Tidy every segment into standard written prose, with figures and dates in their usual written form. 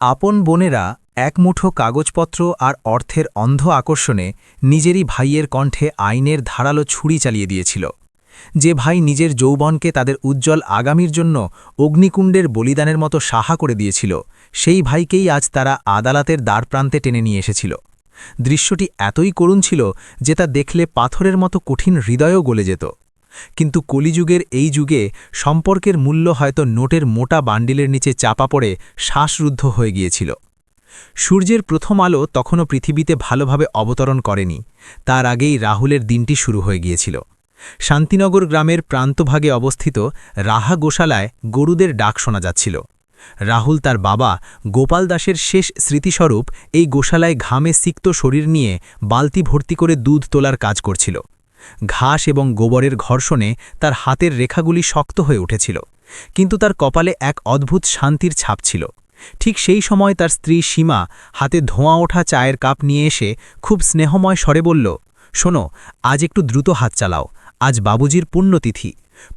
আপন বোনেরা এক মুঠো কাগজপত্র আর অর্থের অন্ধ আকর্ষণে নিজেরই ভাইয়ের কণ্ঠে আইনের ধারালো ছুরি চালিয়ে দিয়েছিল। যে ভাই নিজের যৌবনকে তাদের উজ্জ্বল আগামীর জন্য অগ্নিকুণ্ডের বলিদানের মতো সাহা করে দিয়েছিল, সেই ভাইকেই আজ তারা আদালতের দ্বারপ্রান্তে টেনে নিয়ে এসেছিল। দৃশ্যটি এতই করুণ ছিল যে তা দেখলে পাথরের মতো কঠিন হৃদয়ও গলে যেত। কিন্তু কলিযুগের এই যুগে সম্পর্কের মূল্য হয়তো নোটের মোটা বান্ডিলের নিচে চাপা পড়ে শ্বাসরুদ্ধ হয়ে গিয়েছিল। সূর্যের প্রথম আলো তখনও পৃথিবীতে ভালোভাবে অবতরণ করেনি, তার আগেই রাহুলের দিনটি শুরু হয়ে গিয়েছিল। শান্তিনগর গ্রামের প্রান্তভাগে অবস্থিত রাহা গোশালায় গরুদের ডাক শোনা যাচ্ছিল। রাহুল তার বাবা গোপাল দাসের শেষ স্মৃতিস্বরূপ এই গোশালায় ঘামে সিক্ত শরীর নিয়ে বালতি ভর্তি করে দুধ তোলার কাজ করছিল। ঘাস এবং গোবরের ঘর্ষণে তার হাতের রেখাগুলি শক্ত হয়ে উঠেছিল, কিন্তু তার কপালে এক অদ্ভুত শান্তির ছাপ ছিল। ঠিক সেই সময় তার স্ত্রী সীমা হাতে ধোঁয়া ওঠা চায়ের কাপ নিয়ে এসে খুব স্নেহময় স্বরে বলল, শোনো, আজ একটু দ্রুত হাত চালাও, আজ বাবুজির পুণ্যতিথি।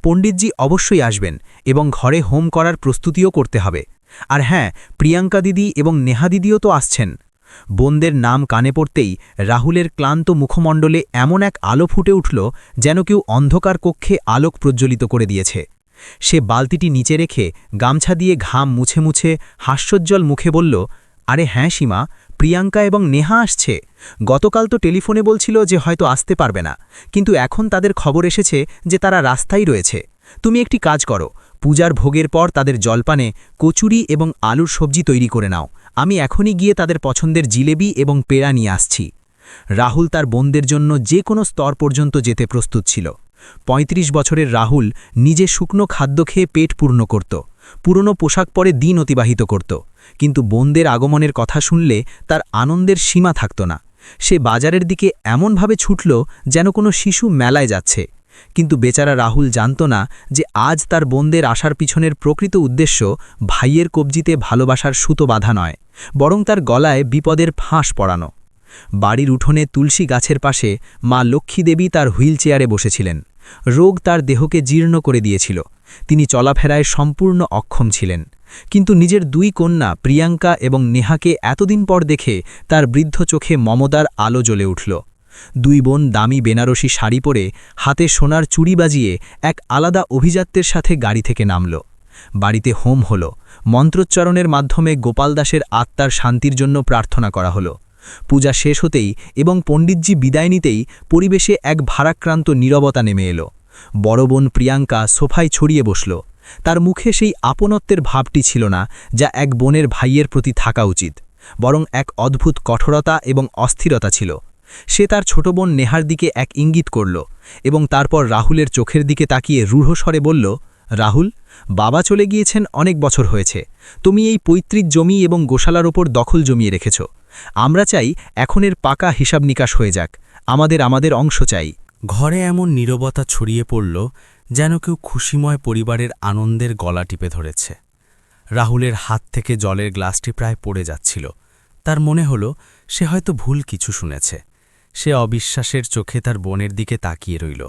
পণ্ডিতজি অবশ্যই আসবেন এবং ঘরে হোম করার প্রস্তুতিও করতে হবে। আর হ্যাঁ, প্রিয়াঙ্কা দিদি এবং নেহা দিদিও তো আসছেন। বোনদের নাম কানে পড়তেই রাহুলের ক্লান্ত মুখমণ্ডলে এমন এক আলো ফুটে উঠল যেন কেউ অন্ধকার কক্ষে আলোক প্রজ্বলিত করে দিয়েছে। সে বালতিটি নিচে রেখে গামছা দিয়ে ঘাম মুছে মুছে হাস্যোজ্জ্বল মুখে বলল, আরে হ্যাঁ সীমা, প্রিয়াঙ্কা এবং নেহা আসছে। গতকাল তো টেলিফোনে বলছিল যে হয়তো আসতে পারবে না, কিন্তু এখন তাদের খবর এসেছে যে তারা রাস্তায় রয়েছে। তুমি একটি কাজ করো, পূজার ভোগের পর তাদের জলপানে কচুরি এবং আলুর সবজি তৈরি করে নাও। আমি এখনই গিয়ে তাদের পছন্দের জিলেবি এবং পেড়া নিয়ে আসছি। রাহুল তার বোনদের জন্য যে কোনো স্তর পর্যন্ত যেতে প্রস্তুত ছিল। ৩৫ বছরের রাহুল নিজে শুকনো খাদ্য খেয়ে পেট পূর্ণ করত, পুরনো পোশাক পরে দিন অতিবাহিত করত, কিন্তু বোনদের আগমনের কথা শুনলে তার আনন্দের সীমা থাকত না। সে বাজারের দিকে এমনভাবে ছুটল যেন কোনো শিশু মেলায় যাচ্ছে। কিন্তু বেচারা রাহুল জানত না যে আজ তার বোনদের আসার পিছনের প্রকৃত উদ্দেশ্য ভাইয়ের কবজিতে ভালোবাসার সুতো বাঁধা নয়, বরং তার গলায় বিপদের ফাঁস পড়ানো। বাড়ির উঠোনে তুলসী গাছের পাশে মা লক্ষ্মী দেবী তার হুইল চেয়ারে বসেছিলেন। রোগ তার দেহকে জীর্ণ করে দিয়েছিল, তিনি চলাফেরায় সম্পূর্ণ অক্ষম ছিলেন। কিন্তু নিজের দুই কন্যা প্রিয়াঙ্কা এবং নেহাকে এতদিন পর দেখে তার বৃদ্ধ চোখে মমতার আলো জ্বলে উঠল। দুই বোন দামি বেনারসি শাড়ি পরে হাতে সোনার চুড়ি বাজিয়ে এক আলাদা অভিজাত্যের সাথে গাড়ি থেকে নামল। বাড়িতে হোম হল, মন্ত্রোচ্চারণের মাধ্যমে গোপাল দাসের আত্মার শান্তির জন্য প্রার্থনা করা হলো। পূজা শেষ হতেই এবং পণ্ডিতজি বিদায় নিতেই পরিবেশে এক ভারাক্রান্ত নীরবতা নেমে এলো। বড় বোন প্রিয়াঙ্কা সোফায় ছড়িয়ে বসল। তার মুখে সেই আপনত্বের ভাবটি ছিল না যা এক বোনের ভাইয়ের প্রতি থাকা উচিত, বরং এক অদ্ভুত কঠোরতা এবং অস্থিরতা ছিল। সে তার ছোট বোন নেহার দিকে এক ইঙ্গিত করল এবং তারপর রাহুলের চোখের দিকে তাকিয়ে রূঢ় স্বরে বলল, রাহুল, বাবা চলে গিয়েছেন অনেক বছর হয়েছে। তুমি এই পৈতৃক জমি এবং গোশালার ওপর দখল জমিয়ে রেখেছ। আমরা চাই এখন এর পাকা হিসাব নিকাশ হয়ে যাক। আমাদের অংশ চাই। ঘরে এমন নীরবতা ছড়িয়ে পড়ল যেন কেউ খুশিময় পরিবারের আনন্দের গলা টিপে ধরেছে। রাহুলের হাত থেকে জলের গ্লাসটি প্রায় পড়ে যাচ্ছিল। তার মনে হল সে হয়তো ভুল কিছু শুনেছে। সে অবিশ্বাসের চোখে তার বোনের দিকে তাকিয়ে রইল।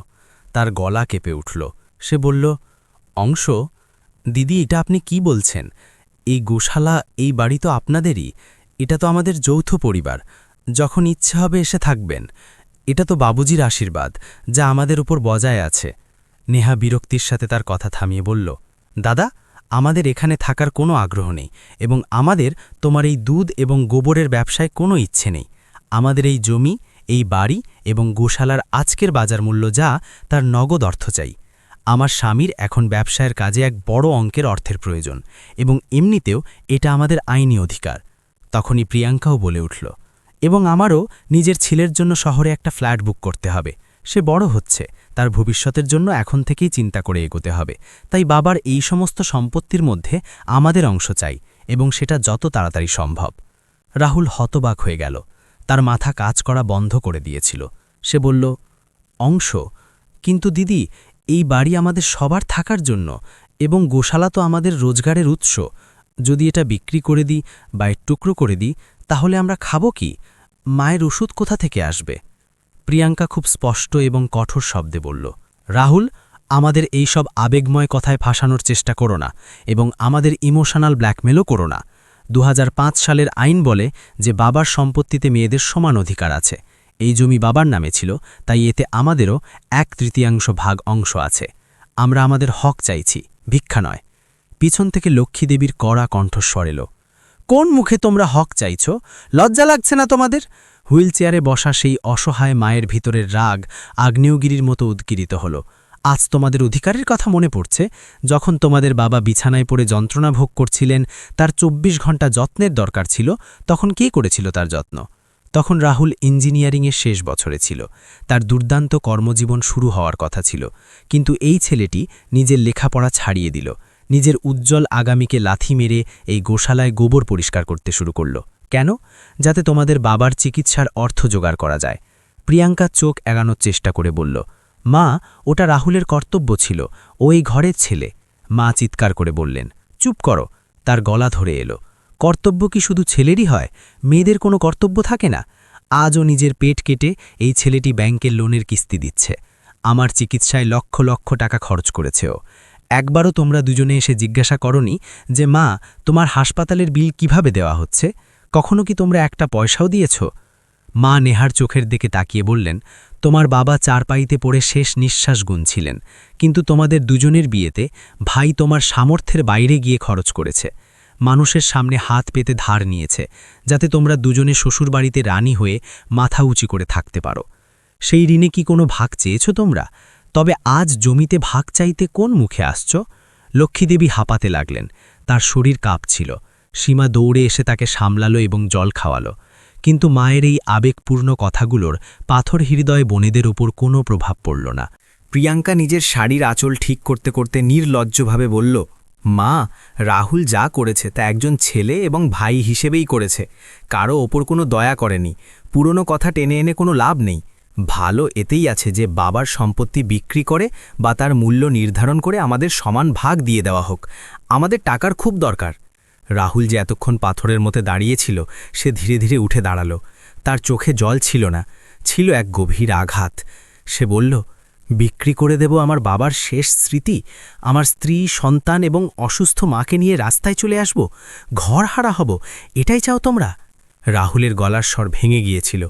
তার গলা কেঁপে উঠল। সে বলল, অংশ? দিদি, এটা আপনি কি বলছেন? এই গোশালা, এই বাড়ি তো আপনাদেরই। এটা তো আমাদের যৌথ পরিবার। যখন ইচ্ছে হবে এসে থাকবেন। এটা তো বাবুজির আশীর্বাদ যা আমাদের উপর বজায় আছে। নেহা বিরক্তির সাথে তার কথা থামিয়ে বলল, দাদা, আমাদের এখানে থাকার কোনো আগ্রহ নেই এবং আমাদের তোমার এই দুধ এবং গোবরের ব্যবসায় কোনো ইচ্ছে নেই। আমাদের এই জমি, এই বাড়ি এবং গোশালার আজকের বাজার মূল্য যা, তার নগদ অর্থ চাই। আমার স্বামীর এখন ব্যবসায়ের কাজে এক বড় অঙ্কের অর্থের প্রয়োজন এবং এমনিতেও এটা আমাদের আইনি অধিকার। তখনই প্রিয়াঙ্কাও বলে উঠল, এবং আমারও নিজের ছেলের জন্য শহরে একটা ফ্ল্যাট বুক করতে হবে। সে বড় হচ্ছে, তার ভবিষ্যতের জন্য এখন থেকেই চিন্তা করে এগোতে হবে। তাই বাবার এই সমস্ত সম্পত্তির মধ্যে আমাদের অংশ চাই এবং সেটা যত তাড়াতাড়ি সম্ভব। রাহুল হতবাক হয়ে গেল। তার মাথা কাজ করা বন্ধ করে দিয়েছিল। সে বলল, অংশ? কিন্তু দিদি, এই বাড়ি আমাদের সবার থাকার জন্য এবং গোশালা তো আমাদের রোজগারের উৎস। যদি এটা বিক্রি করে দিই বা এর টুকরো করে দিই, তাহলে আমরা খাবো কি? মায়ের ওষুধ কোথা থেকে আসবে? প্রিয়াঙ্কা খুব স্পষ্ট এবং কঠোর শব্দে বলল, রাহুল, আমাদের এই সব আবেগময় কথায় ফাঁসানোর চেষ্টা করো না এবং আমাদের ইমোশনাল ব্ল্যাকমেলও করো না। 2005 সালের আইন বলে যে বাবার সম্পত্তিতে মেয়েদের সমান অধিকার আছে। এই জমি বাবার নামে ছিল, তাই এতে আমাদেরও 1/3 ভাগ অংশ আছে। আমরা আমাদের হক চাইছি, ভিক্ষা নয়। পিছন থেকে লক্ষ্মী দেবীর কড়া কণ্ঠস্বর এলো। কোন মুখে তোমরা হক চাইছ? লজ্জা লাগছে না তোমাদের? হুইল চেয়ারে বসা সেই অসহায় মায়ের ভিতরের রাগ আগ্নেয়গিরির মতো উদ্গিরিত হল। আজ তোমাদের অধিকারের কথা মনে পড়ছে? যখন তোমাদের বাবা বিছানায় পড়ে যন্ত্রণা ভোগ করছিলেন, তার 24 ঘন্টা যত্নের দরকার ছিল, তখন কে করেছিল তার যত্ন? তখন রাহুল ইঞ্জিনিয়ারিংয়ের শেষ বছরে ছিল। তার দুর্দান্ত কর্মজীবন শুরু হওয়ার কথা ছিল। কিন্তু এই ছেলেটি নিজের লেখাপড়া ছাড়িয়ে দিল, নিজের উজ্জ্বল আগামীকে লাথি মেরে এই গোশালায় গোবর পরিষ্কার করতে শুরু করল। কেন? যাতে তোমাদের বাবার চিকিৎসার অর্থ জোগাড় করা যায়। প্রিয়াঙ্কা চোখ এড়ানোর চেষ্টা করে বলল, মা, ওটা রাহুলের কর্তব্য ছিল, ও এই ঘরের ছেলে। মা চিৎকার করে বললেন, চুপ করো। তার গলা ধরে এলো। কর্তব্য কি শুধু ছেলেরই হয়? মেয়েদের কোনো কর্তব্য থাকে না? আজও নিজের পেট কেটে এই ছেলেটি ব্যাংকের লোনের কিস্তি দিচ্ছে। আমার চিকিৎসায় লক্ষ লক্ষ টাকা খরচ করেছে ও। একবারও তোমরা দুজনে এসে জিজ্ঞাসা করনি যে মা, তোমার হাসপাতালের বিল কিভাবে দেওয়া হচ্ছে? কখনো কি তোমরা একটা পয়সাও দিয়েছ? মা নেহার চোখের দিকে তাকিয়ে বললেন, তোমার বাবা চারপাইতে পড়ে শেষ নিঃশ্বাস গুনছিলেন, কিন্তু তোমাদের দুজনের বিয়েতে ভাই তোমার সামর্থ্যের বাইরে গিয়ে খরচ করেছে। মানুষের সামনে হাত পেতে ধার নিয়েছে, যাতে তোমরা দুজনে শ্বশুরবাড়িতে রানী হয়ে মাথা উঁচু করে থাকতে পারো। সেই ঋণে কি কোনো ভাগ চেয়েছ তোমরা? তবে আজ জমিতে ভাগ চাইতে কোন মুখে আসছ? লক্ষ্মীদেবী হাঁপাতে লাগলেন। তার শরীর কাঁপছিল। সীমা দৌড়ে এসে তাকে সামলালো এবং জল খাওয়ালো। কিন্তু মায়ের এই আবেগপূর্ণ কথাগুলোর পাথর হৃদয় বোনেদের ওপর কোনো প্রভাব পড়ল না। প্রিয়াঙ্কা নিজের শাড়ির আঁচল ঠিক করতে করতে নির্লজ্জভাবে বলল, মা, রাহুল যা করেছে তা একজন ছেলে এবং ভাই হিসেবেই করেছে। কারো ওপর কোনো দয়া করেনি। পুরনো কথা টেনে এনে কোনো লাভ নেই। ভালো এতেই আছে যে বাবার সম্পত্তি বিক্রি করে বা তার মূল্য নির্ধারণ করে আমাদের সমান ভাগ দিয়ে দেওয়া হোক। আমাদের টাকার খুব দরকার। রাহুল যে এতক্ষণ পাথরের মধ্যে দাঁড়িয়েছিল, সে ধীরে ধীরে উঠে দাঁড়ালো। তার চোখে জল ছিল না, ছিল এক গভীর আঘাত। সে বলল, বিক্রি করে দেব আমার বাবার শেষ স্মৃতি, আমার স্ত্রী, সন্তান এবং অসুস্থ মাকে নিয়ে রাস্তায় চলে আসব, ঘর হারা হব, এটাই চাও তোমরা? রাহুলের গলার স্বর ভেঙে গিয়েছিল।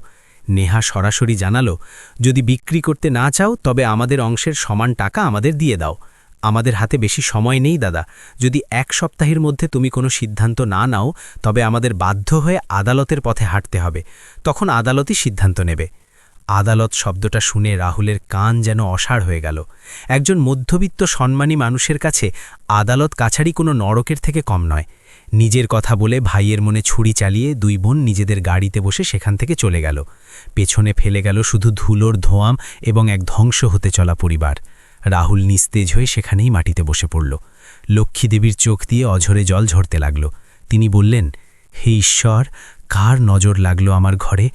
নেহা সরাসরি জানালো, যদি বিক্রি করতে না চাও তবে আমাদের অংশের সমান টাকা আমাদের দিয়ে দাও। আমাদের হাতে বেশি সময় নেই দাদা। যদি 1 সপ্তাহের মধ্যে তুমি কোনো সিদ্ধান্ত না নাও, তবে আমাদের বাধ্য হয়ে আদালতের পথে হাঁটতে হবে। তখন আদালতই সিদ্ধান্ত নেবে। আদালত শব্দটা শুনে রাহুলের কান যেন অসাড় হয়ে গেল। একজন মধ্যবিত্ত সম্মানী মানুষের কাছে আদালত কাছারি কোনো নরকের থেকে কম নয়। নিজের কথা বলে ভাইয়ের মনে ছুরি চালিয়ে 2 বোন নিজেদের গাড়িতে বসে সেখান থেকে চলে গেল। পেছনে ফেলে গেল শুধু ধুলোর ধোঁয়াম এবং এক ধ্বংস হতে চলা পরিবার। রাহুল নিস্তেজ হয়ে সেখানেই মাটিতে বসে পড়ল। লক্ষ্মীদেবীর চোখ দিয়ে অঝরে জল ঝরতে লাগল। তিনি বললেন, হে ঈশ্বর, কার নজর লাগলো আমার ঘরে?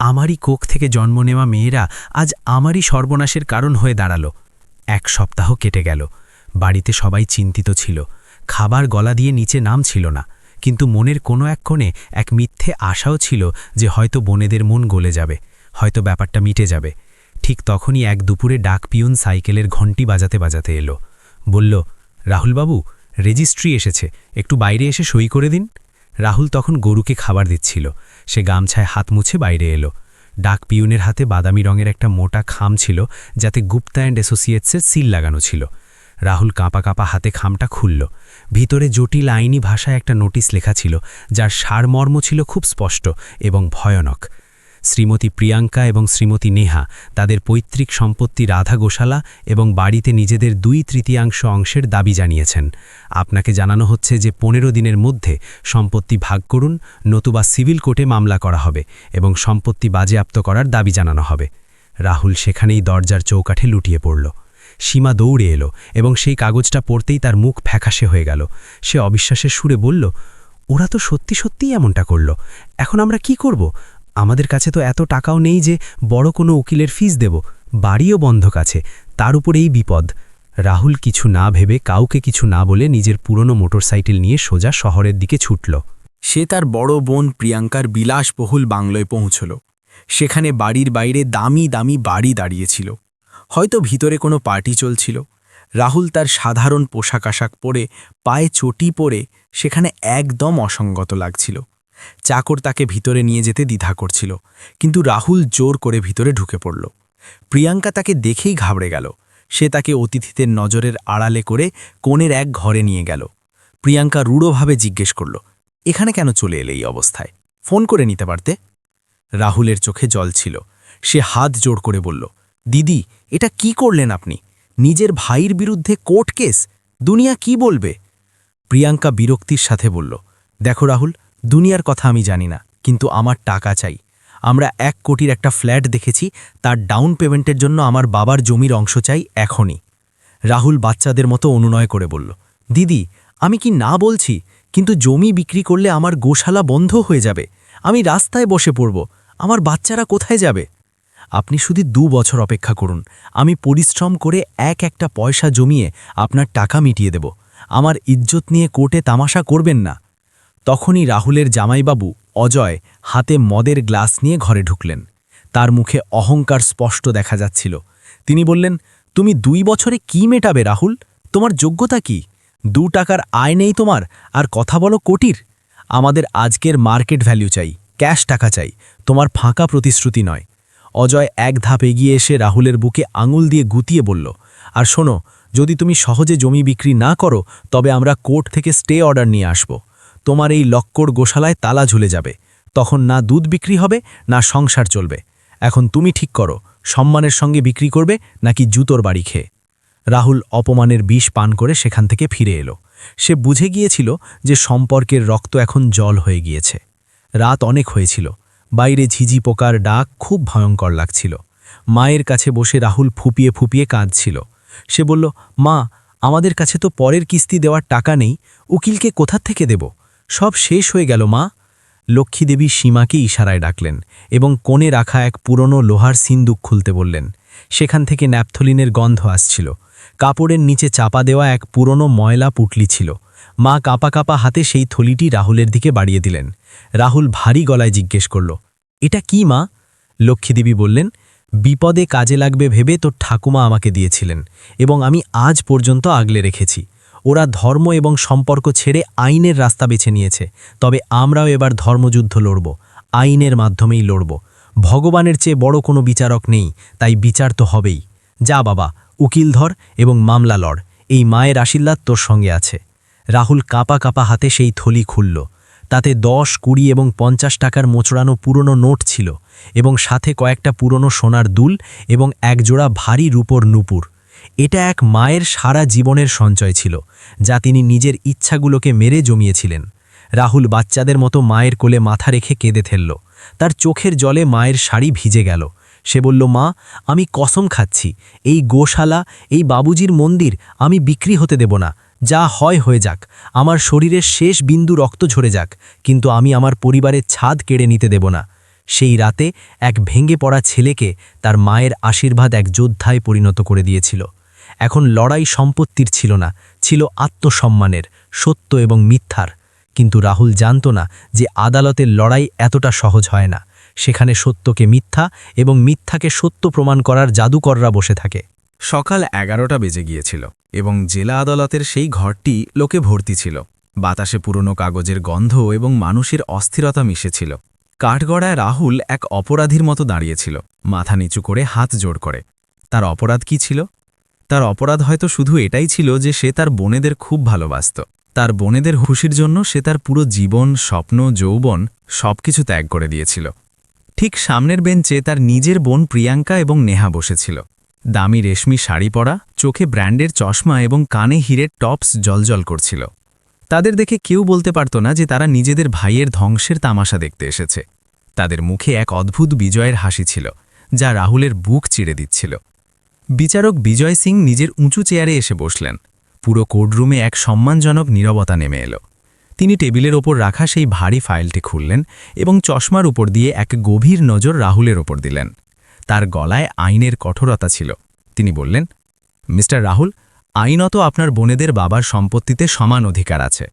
আমারই কোখ থেকে জন্ম নেওয়া মেয়েরা আজ আমারই সর্বনাশের কারণ হয়ে দাঁড়ালো। 1 সপ্তাহ কেটে গেল। বাড়িতে সবাই চিন্তিত ছিল। খাবার গলা দিয়ে নিচে নামছিল না, কিন্তু মনের কোনো এক কোণে এক মিথ্যে আশাও ছিল যে হয়তো বোনেদের মন গলে যাবে, হয়তো ব্যাপারটা মিটে যাবে। ঠিক তখনই এক দুপুরে ডাক পিয়ন সাইকেলের ঘণ্টি বাজাতে বাজাতে এলো। বলল, রাহুলবাবু, রেজিস্ট্রি এসেছে, একটু বাইরে এসে সই করে দিন। রাহুল তখন গরুকে খাবার দিচ্ছিল। সে গামছায় হাত মুছে বাইরে এলো। ডাক পিয়নের হাতে বাদামি রঙের একটা মোটা খাম ছিল, যাতে গুপ্তা অ্যান্ড অ্যাসোসিয়েটসের সিল লাগানো ছিল। রাহুল কাঁপা কাঁপা হাতে খামটা খুলল। ভিতরে জটিল আইনি ভাষায় একটা নোটিশ লেখা ছিল, যার সারমর্ম ছিল খুব স্পষ্ট এবং ভয়ানক। শ্রীমতী প্রিয়াঙ্কা এবং শ্রীমতী নেহা তাদের পৈতৃক সম্পত্তি রাধা গোশালা এবং বাড়িতে নিজেদের 2/3 অংশের দাবি জানিয়েছেন। আপনাকে জানানো হচ্ছে যে 15 দিনের মধ্যে সম্পত্তি ভাগ করুন, নতুবা সিভিল কোর্টে মামলা করা হবে এবং সম্পত্তি বাজেয়াপ্ত করার দাবি জানানো হবে। রাহুল সেখানেই দরজার চৌকাঠে লুটিয়ে পড়ল। সীমা দৌড়ে এলো এবং সেই কাগজটা পড়তেই তার মুখ ফ্যাকাশে হয়ে গেল। সে অবিশ্বাসের সুরে বলল, ওরা তো সত্যি সত্যিই এমনটা করল। এখন আমরা কি করব? আমাদের কাছে তো এত টাকাও নেই যে বড় কোনো উকিলের ফিস দেব। বাড়িও বন্ধক আছে, তার উপর এই বিপদ। রাহুল কিছু না ভেবে, কাউকে কিছু না বলে নিজের পুরনো মোটরসাইকেল নিয়ে সোজা শহরের দিকে ছুটল। সে তার বড় বোন প্রিয়াঙ্কার বিলাসবহুল বাংলোয় পৌঁছল। সেখানে বাড়ির বাইরে দামি দামি বাড়ি দাঁড়িয়েছিল। হয়তো ভিতরে কোনো পার্টি চলছিল। রাহুল তার সাধারণ পোশাক আশাক পরে পায়ে চটি পরে সেখানে একদম অসঙ্গত লাগছিল। চাকর তাকে ভিতরে নিয়ে যেতে দ্বিধা করছিল, কিন্তু রাহুল জোর করে ভিতরে ঢুকে পড়ল। প্রিয়াঙ্কা তাকে দেখেই ঘাবড়ে গেল। সে তাকে অতিথিদের নজরের আড়ালে করে কোণের এক ঘরে নিয়ে গেল। প্রিয়াঙ্কা রূঢ়ভাবে জিজ্ঞেস করল, এখানে কেন চলে এলে এই অবস্থায়? ফোন করে নিতে পারতে। রাহুলের চোখে জল ছিল। সে হাত জোড় করে বলল, দিদি, এটা কি করলেন আপনি? নিজের ভাইয়ের বিরুদ্ধে কোর্ট কেস, দুনিয়া কি বলবে? প্রিয়াঙ্কা বিরক্তির সাথে বলল, দেখো রাহুল, দুনিয়ার কথা আমি জানি না, কিন্তু আমার টাকা চাই। আমরা 1 কোটির একটা ফ্ল্যাট দেখেছি, তার ডাউন পেমেন্টের জন্য আমার বাবার জমির অংশ চাই এখনই। রাহুল বাচ্চাদের মতো অনুনয় করে বলল, দিদি, আমি কি না বলছি, কিন্তু জমি বিক্রি করলে আমার গোশালা বন্ধ হয়ে যাবে। আমি রাস্তায় বসে পড়ব, আমার বাচ্চারা কোথায় যাবে? আপনি শুধু 2 বছর অপেক্ষা করুন, আমি পরিশ্রম করে একটা পয়সা জমিয়ে আপনার টাকা মিটিয়ে দেব। আমার ইজ্জত নিয়ে কোর্টে তামাশা করবেন না। তখনই রাহুলের জামাইবাবু অজয় হাতে মদের গ্লাস নিয়ে ঘরে ঢুকলেন। তার মুখে অহংকার স্পষ্ট দেখা যাচ্ছিল। তিনি বললেন, তুমি 2 বছরে কি মেটাবে রাহুল? তোমার যোগ্যতা কি? 2 টাকার আয় নেই তোমার, আর কথা বলো কোটির? আমাদের আজকের মার্কেট ভ্যালু চাই, ক্যাশ টাকা চাই, তোমার ফাঁকা প্রতিশ্রুতি নয়। অজয় এক ধাপ এগিয়ে এসে রাহুলের বুকে আঙুল দিয়ে গুতিয়ে বলল, আর শোনো, যদি তুমি সহজে জমি বিক্রি না করো, তবে আমরা কোর্ট থেকে স্টে অর্ডার নিয়ে আসব। তোমার এই লক্কর গোশালায় তালা ঝুলে যাবে। তখন না দুধ বিক্রি হবে, না সংসার চলবে। এখন তুমি ঠিক করো, সম্মানের সঙ্গে বিক্রি করবে নাকি জুতোর বাড়ি খেয়ে। রাহুল অপমানের বিষ পান করে সেখান থেকে ফিরে এলো। সে বুঝে গিয়েছিল যে সম্পর্কের রক্ত এখন জল হয়ে গিয়েছে। রাত অনেক হয়েছিল। বাইরে ঝিঝি পোকার ডাক খুব ভয়ঙ্কর লাগছিল। মায়ের কাছে বসে রাহুল ফুপিয়ে ফুপিয়ে কাঁদছিল। সে বলল, মা, আমাদের কাছে তো পরের কিস্তি দেওয়ার টাকা নেই, উকিলকে কোথা থেকে দেব? সব শেষ হয়ে গেল মা। লক্ষ্মীদেবী সীমাকে ইশারায় ডাকলেন এবং কোণে রাখা এক পুরনো লোহার সিন্দুক খুলতে বললেন। সেখান থেকে ন্যাপথলিনের গন্ধ আসছিল। কাপড়ের নিচে চাপা দেওয়া এক পুরনো ময়লা পুটলি ছিল। মা কাঁপা কাঁপা হাতে সেই থলিটি রাহুলের দিকে বাড়িয়ে দিলেন। রাহুল ভারী গলায় জিজ্ঞেস করল, এটা কি মা? লক্ষ্মীদেবী বললেন, বিপদে কাজে লাগবে ভেবে তোর ঠাকুমা আমাকে দিয়েছিলেন, এবং আমি আজ পর্যন্ত আগলে রেখেছি। ওরা ধর্ম এবং সম্পর্ক ছেড়ে আইনের রাস্তা বেছে নিয়েছে, তবে আমরাও এবার ধর্মযুদ্ধ লড়ব, আইনের মাধ্যমেই লড়ব। ভগবানের চেয়ে বড় কোনো বিচারক নেই, তাই বিচার তো হবেই। যা বাবা, উকিল ধর এবং মামলা লড়, এই মায়ের আশীর্বাদ তোর সঙ্গে আছে। রাহুল কাঁপা কাঁপা হাতে সেই থলি খুলল। তাতে 10, 20 এবং 50 টাকার মোচড়ানো পুরনো নোট ছিল, এবং সাথে কয়েকটা পুরনো সোনার দুল এবং একজোড়া ভারী রূপোর নূপুর। এটা এক মায়ের সারা জীবনের সঞ্চয় ছিল, যা তিনি নিজের ইচ্ছাগুলোকে মেরে জমিয়েছিলেন। রাহুল বাচ্চাদের মতো মায়ের কোলে মাথা রেখে কেঁদে ফেলল। তার চোখের জলে মায়ের শাড়ি ভিজে গেল। সে বলল, মা, আমি কসম খাচ্ছি, এই গোশালা, এই বাবুজির মন্দির আমি বিক্রি হতে দেব না। যা হয় হয়ে যাক, আমার শরীরের শেষ বিন্দু রক্ত ঝরে যাক, কিন্তু আমি আমার পরিবারের ছাদ কেড়ে নিতে দেব না। সেই রাতে এক ভেঙে পড়া ছেলেকে তার মায়ের আশীর্বাদ এক যোদ্ধায় পরিণত করে দিয়েছিল। এখন লড়াই সম্পত্তির ছিল না, ছিল আত্মসম্মানের, সত্য এবং মিথ্যার। কিন্তু রাহুল জানত না যে আদালতের লড়াই এতটা সহজ হয় না। সেখানে সত্যকে মিথ্যা এবং মিথ্যাকে সত্য প্রমাণ করার জাদুকররা বসে থাকে। সকাল 11টা বেজে গিয়েছিল এবং জেলা আদালতের সেই ঘরটি লোকে ভর্তি ছিল। বাতাসে পুরনো কাগজের গন্ধ এবং মানুষের অস্থিরতা মিশেছিল। কাঠগড়ায় রাহুল এক অপরাধীর মতো দাঁড়িয়েছিল, মাথা নিচু করে হাত জোড় করে। তার অপরাধ কি ছিল? তার অপরাধ হয়তো শুধু এটাই ছিল যে সে তার বোনেদের খুব ভালোবাসত। তার বোনেদের খুশির জন্য সে তার পুরো জীবন, স্বপ্ন, যৌবন সবকিছু ত্যাগ করে দিয়েছিল। ঠিক সামনের বেঞ্চে তার নিজের বোন প্রিয়াঙ্কা এবং নেহা বসেছিল। দামি রেশমি শাড়ি পরা, চোখে ব্র্যান্ডের চশমা এবং কানে হিরের টপস জলজল করছিল। তাদের দেখে কেউ বলতে পারত না যে তারা নিজেদের ভাইয়ের ধ্বংসের তামাশা দেখতে এসেছে। তাদের মুখে এক অদ্ভুত বিজয়ের হাসি ছিল, যা রাহুলের বুক চিড়ে দিচ্ছিল। বিচারক বিজয় সিং নিজের উঁচু চেয়ারে এসে বসলেন। পুরো কোর্টরুমে এক সম্মানজনক নীরবতা নেমে এলো। তিনি টেবিলের ওপর রাখা সেই ভারী ফাইলটি খুললেন এবং চশমার উপর দিয়ে এক গভীর নজর রাহুলের ওপর দিলেন। তার গলায় আইনের কঠোরতা ছিল। তিনি বললেন, মিস্টার রাহুল, আইনত আপনার বোনেদের বাবার সম্পত্তিতে সমান অধিকার আছে।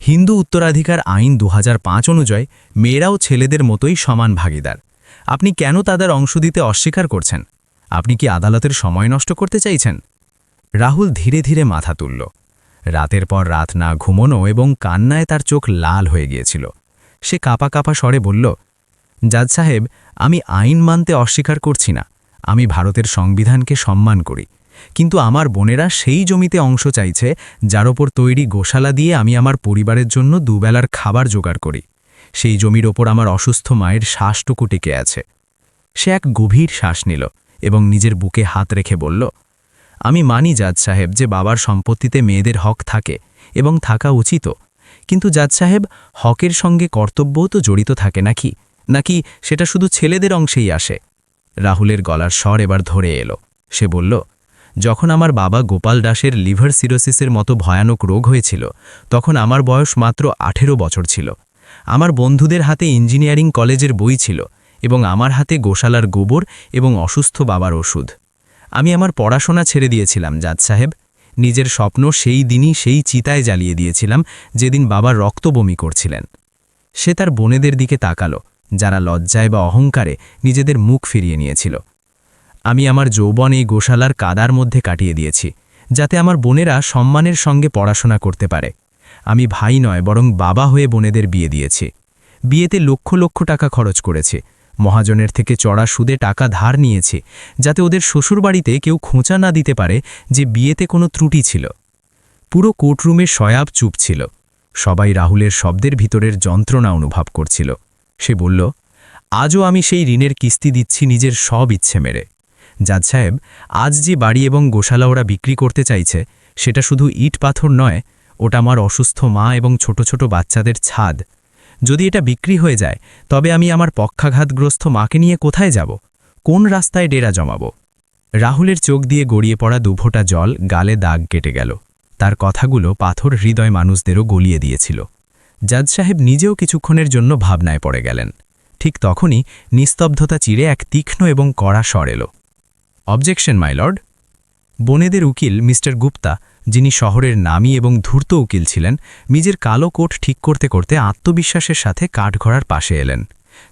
হিন্দু উত্তরাধিকার আইন 2005 অনুযায়ী মেয়েরাও ছেলেদের মতোই সমান ভাগিদার। আপনি কেন তাদের অংশ দিতে অস্বীকার করছেন? আপনি কি আদালতের সময় নষ্ট করতে চাইছেন? রাহুল ধীরে ধীরে মাথা তুলল। রাতের পর রাত না ঘুমোনো এবং কান্নায় তার চোখ লাল হয়ে গিয়েছিল। সে কাঁপা কাঁপা স্বরে বলল, জাজ সাহেব, আমি আইন মানতে অস্বীকার করছি না, আমি ভারতের সংবিধানকে সম্মান করি, কিন্তু আমার বোনেরা সেই জমিতে অংশ চাইছে যার ওপর তৈরি গোশালা দিয়ে আমি আমার পরিবারের জন্য দুবেলার খাবার জোগাড় করি। সেই জমির ওপর আমার অসুস্থ মায়ের শ্বাসটুকু টিকে আছে। সে এক গভীর শ্বাস নিল এবং নিজের বুকে হাত রেখে বলল, আমি মানি জাজ সাহেব যে বাবার সম্পত্তিতে মেয়েদের হক থাকে এবং থাকা উচিত, কিন্তু জাজ সাহেব, হকের সঙ্গে কর্তব্যও তো জড়িত থাকে নাকি সেটা শুধু ছেলেদের অংশেই আসে? রাহুলের গলার স্বর এবার ধরে এলো। সে বলল, যখন আমার বাবা গোপাল দাসের লিভার সিরোসিসের মতো ভয়ানক রোগ হয়েছিল তখন আমার বয়স মাত্র 18 বছর ছিল। আমার বন্ধুদের হাতে ইঞ্জিনিয়ারিং কলেজের বই ছিল এবং আমার হাতে গোশালার গোবর এবং অসুস্থ বাবার ওষুধ। আমি আমার পড়াশোনা ছেড়ে দিয়েছিলাম জাজ সাহেব। নিজের স্বপ্ন সেই দিনই সেই চিতায় জ্বালিয়ে দিয়েছিলাম যেদিন বাবা রক্ত বমি করছিলেন। সে তার বোনেদের দিকে তাকালো, যারা লজ্জায় বা অহংকারে নিজেদের মুখ ফিরিয়ে নিয়েছিল। আমি আমার যৌবন এই গোশালার কাদার মধ্যে কাটিয়ে দিয়েছি, যাতে আমার বোনেরা সম্মানের সঙ্গে পড়াশোনা করতে পারে। আমি ভাই নয় বরং বাবা হয়ে বোনেদের বিয়ে দিয়েছি। বিয়েতে লক্ষ লক্ষ টাকা খরচ করেছি, মহাজনের থেকে চড়া সুদে টাকা ধার নিয়েছি, যাতে ওদের শ্বশুরবাড়িতে কেউ খোঁচা না দিতে পারে যে বিয়েতে কোনো ত্রুটি ছিল। পুরো কোর্টরুমে শয়াব চুপ ছিল। সবাই রাহুলের শব্দের ভিতরের যন্ত্রণা অনুভব করছিল। সে বলল, আজও আমি সেই ঋণের কিস্তি দিচ্ছি নিজের সব ইচ্ছে মেরে। জাজ সাহেব, আজ যে বাড়ি এবং গোশালা ওরা বিক্রি করতে চাইছে সেটা শুধু ইট পাথর নয়, ওটা আমার অসুস্থ মা এবং ছোট ছোট বাচ্চাদের ছাদ। যদি এটা বিক্রি হয়ে যায় তবে আমি আমার পক্ষাঘাতগ্রস্ত মাকে নিয়ে কোথায় যাব? কোন রাস্তায় ডেরা জমাবো? রাহুলের চোখ দিয়ে গড়িয়ে পড়া দুফোঁটা জল গালে দাগ কেটে গেল। তার কথাগুলো পাথর হৃদয় মানুষদেরও গলিয়ে দিয়েছিল। জাজ সাহেব নিজেও কিছুক্ষণের জন্য ভাবনায় পড়ে গেলেন। ঠিক তখনই নিস্তব্ধতা চিরে এক তীক্ষ্ণ এবং কড়া স্বর এলো। Objection my lord. বোনেদের উকিল মিস্টার গুপ্তা, যিনি শহরের নামী এবং ধূর্ত উকিল ছিলেন, নিজের কালো কোট ঠিক করতে করতে আত্মবিশ্বাসের সাথে কাঠঘোড়ার পাশে এলেন।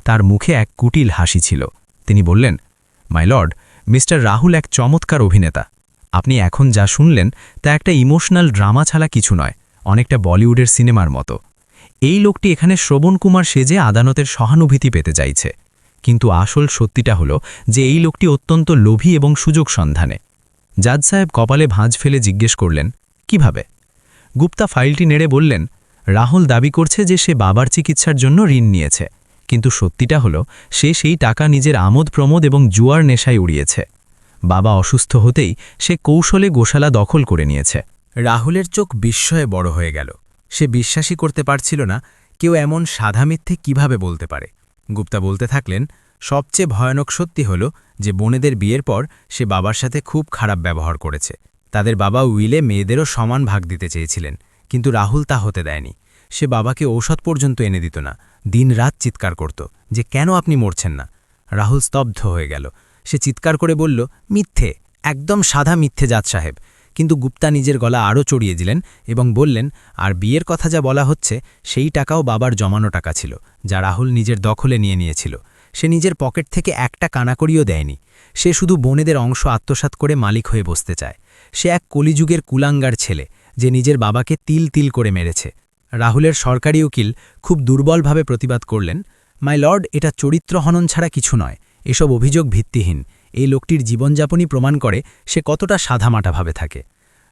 তার মুখে এক কুটিল হাসি ছিল। তিনি বললেন, মাই লর্ড, মিস্টার রাহুল এক চমৎকার অভিনেতা। আপনি এখন যা শুনলেন তা একটা ইমোশনাল ড্রামা ছাড়া কিছু নয়, অনেকটা বলিউডের সিনেমার মতো। এই লোকটি এখানে শ্রবণ কুমার সেজে আদালতের সহানুভূতি পেতে চাইছে, কিন্তু আসল সত্যিটা হলো যে এই লোকটি অত্যন্ত লোভী এবং সুযোগ সন্ধানে। জাজ সাহেব কপালে ভাঁজ ফেলে জিজ্ঞেস করলেন, কিভাবে? গুপ্তা ফাইলটি নেড়ে বললেন, রাহুল দাবি করছে যে সে বাবার চিকিৎসার জন্য ঋণ নিয়েছে, কিন্তু সত্যিটা হলো সে সেই টাকা নিজের আমোদ প্রমোদ এবং জুয়ার নেশায় উড়িয়েছে। বাবা অসুস্থ হতেই সে কৌশলে গোশালা দখল করে নিয়েছে। রাহুলের চোখ বিস্ময়ে বড় হয়ে গেল। সে বিশ্বাসই করতে পারছিল না কেউ এমন সাদা মিথ্যে কিভাবে বলতে পারে। গুপ্তা বলতে থাকলেন, সবচেয়ে ভয়ানক সত্যি হল যে বোনেদের বিয়ের পর সে বাবার সাথে খুব খারাপ ব্যবহার করেছে। তাদের বাবা উইলে মেয়েদেরও সমান ভাগ দিতে চেয়েছিলেন, কিন্তু রাহুল তা হতে দেয়নি। সে বাবাকে ঔষধ পর্যন্ত এনে দিত না, দিনরাত চিৎকার করত যে কেন আপনি মরছেন না। রাহুল স্তব্ধ হয়ে গেল। সে চিৎকার করে বলল, মিথ্যে, একদম সাদা মিথ্যে জাজ সাহেব। কিন্তু গুপ্তা নিজের গলা আরও চড়িয়ে দিলেন এবং বললেন, আর বিয়ের কথা যা বলা হচ্ছে সেই টাকাও বাবার জমানো টাকা ছিল, যা রাহুল নিজের দখলে নিয়ে নিয়েছিল। সে নিজের পকেট থেকে একটা কানাকড়িও দেয়নি। সে শুধু বোনেদের অংশ আত্মসাৎ করে মালিক হয়ে বসতে চায়। সে এক কলিযুগের কুলাঙ্গার ছেলে যে নিজের বাবাকে তিল তিল করে মেরেছে। রাহুলের সরকারি উকিল খুব দুর্বলভাবে প্রতিবাদ করলেন, মাই লর্ড, এটা চরিত্র হনন ছাড়া কিছু নয়। এসব অভিযোগ ভিত্তিহীন। এই লোকটির জীবনযাপনই প্রমাণ করে সে কতটা সাধামাটাভাবে থাকে।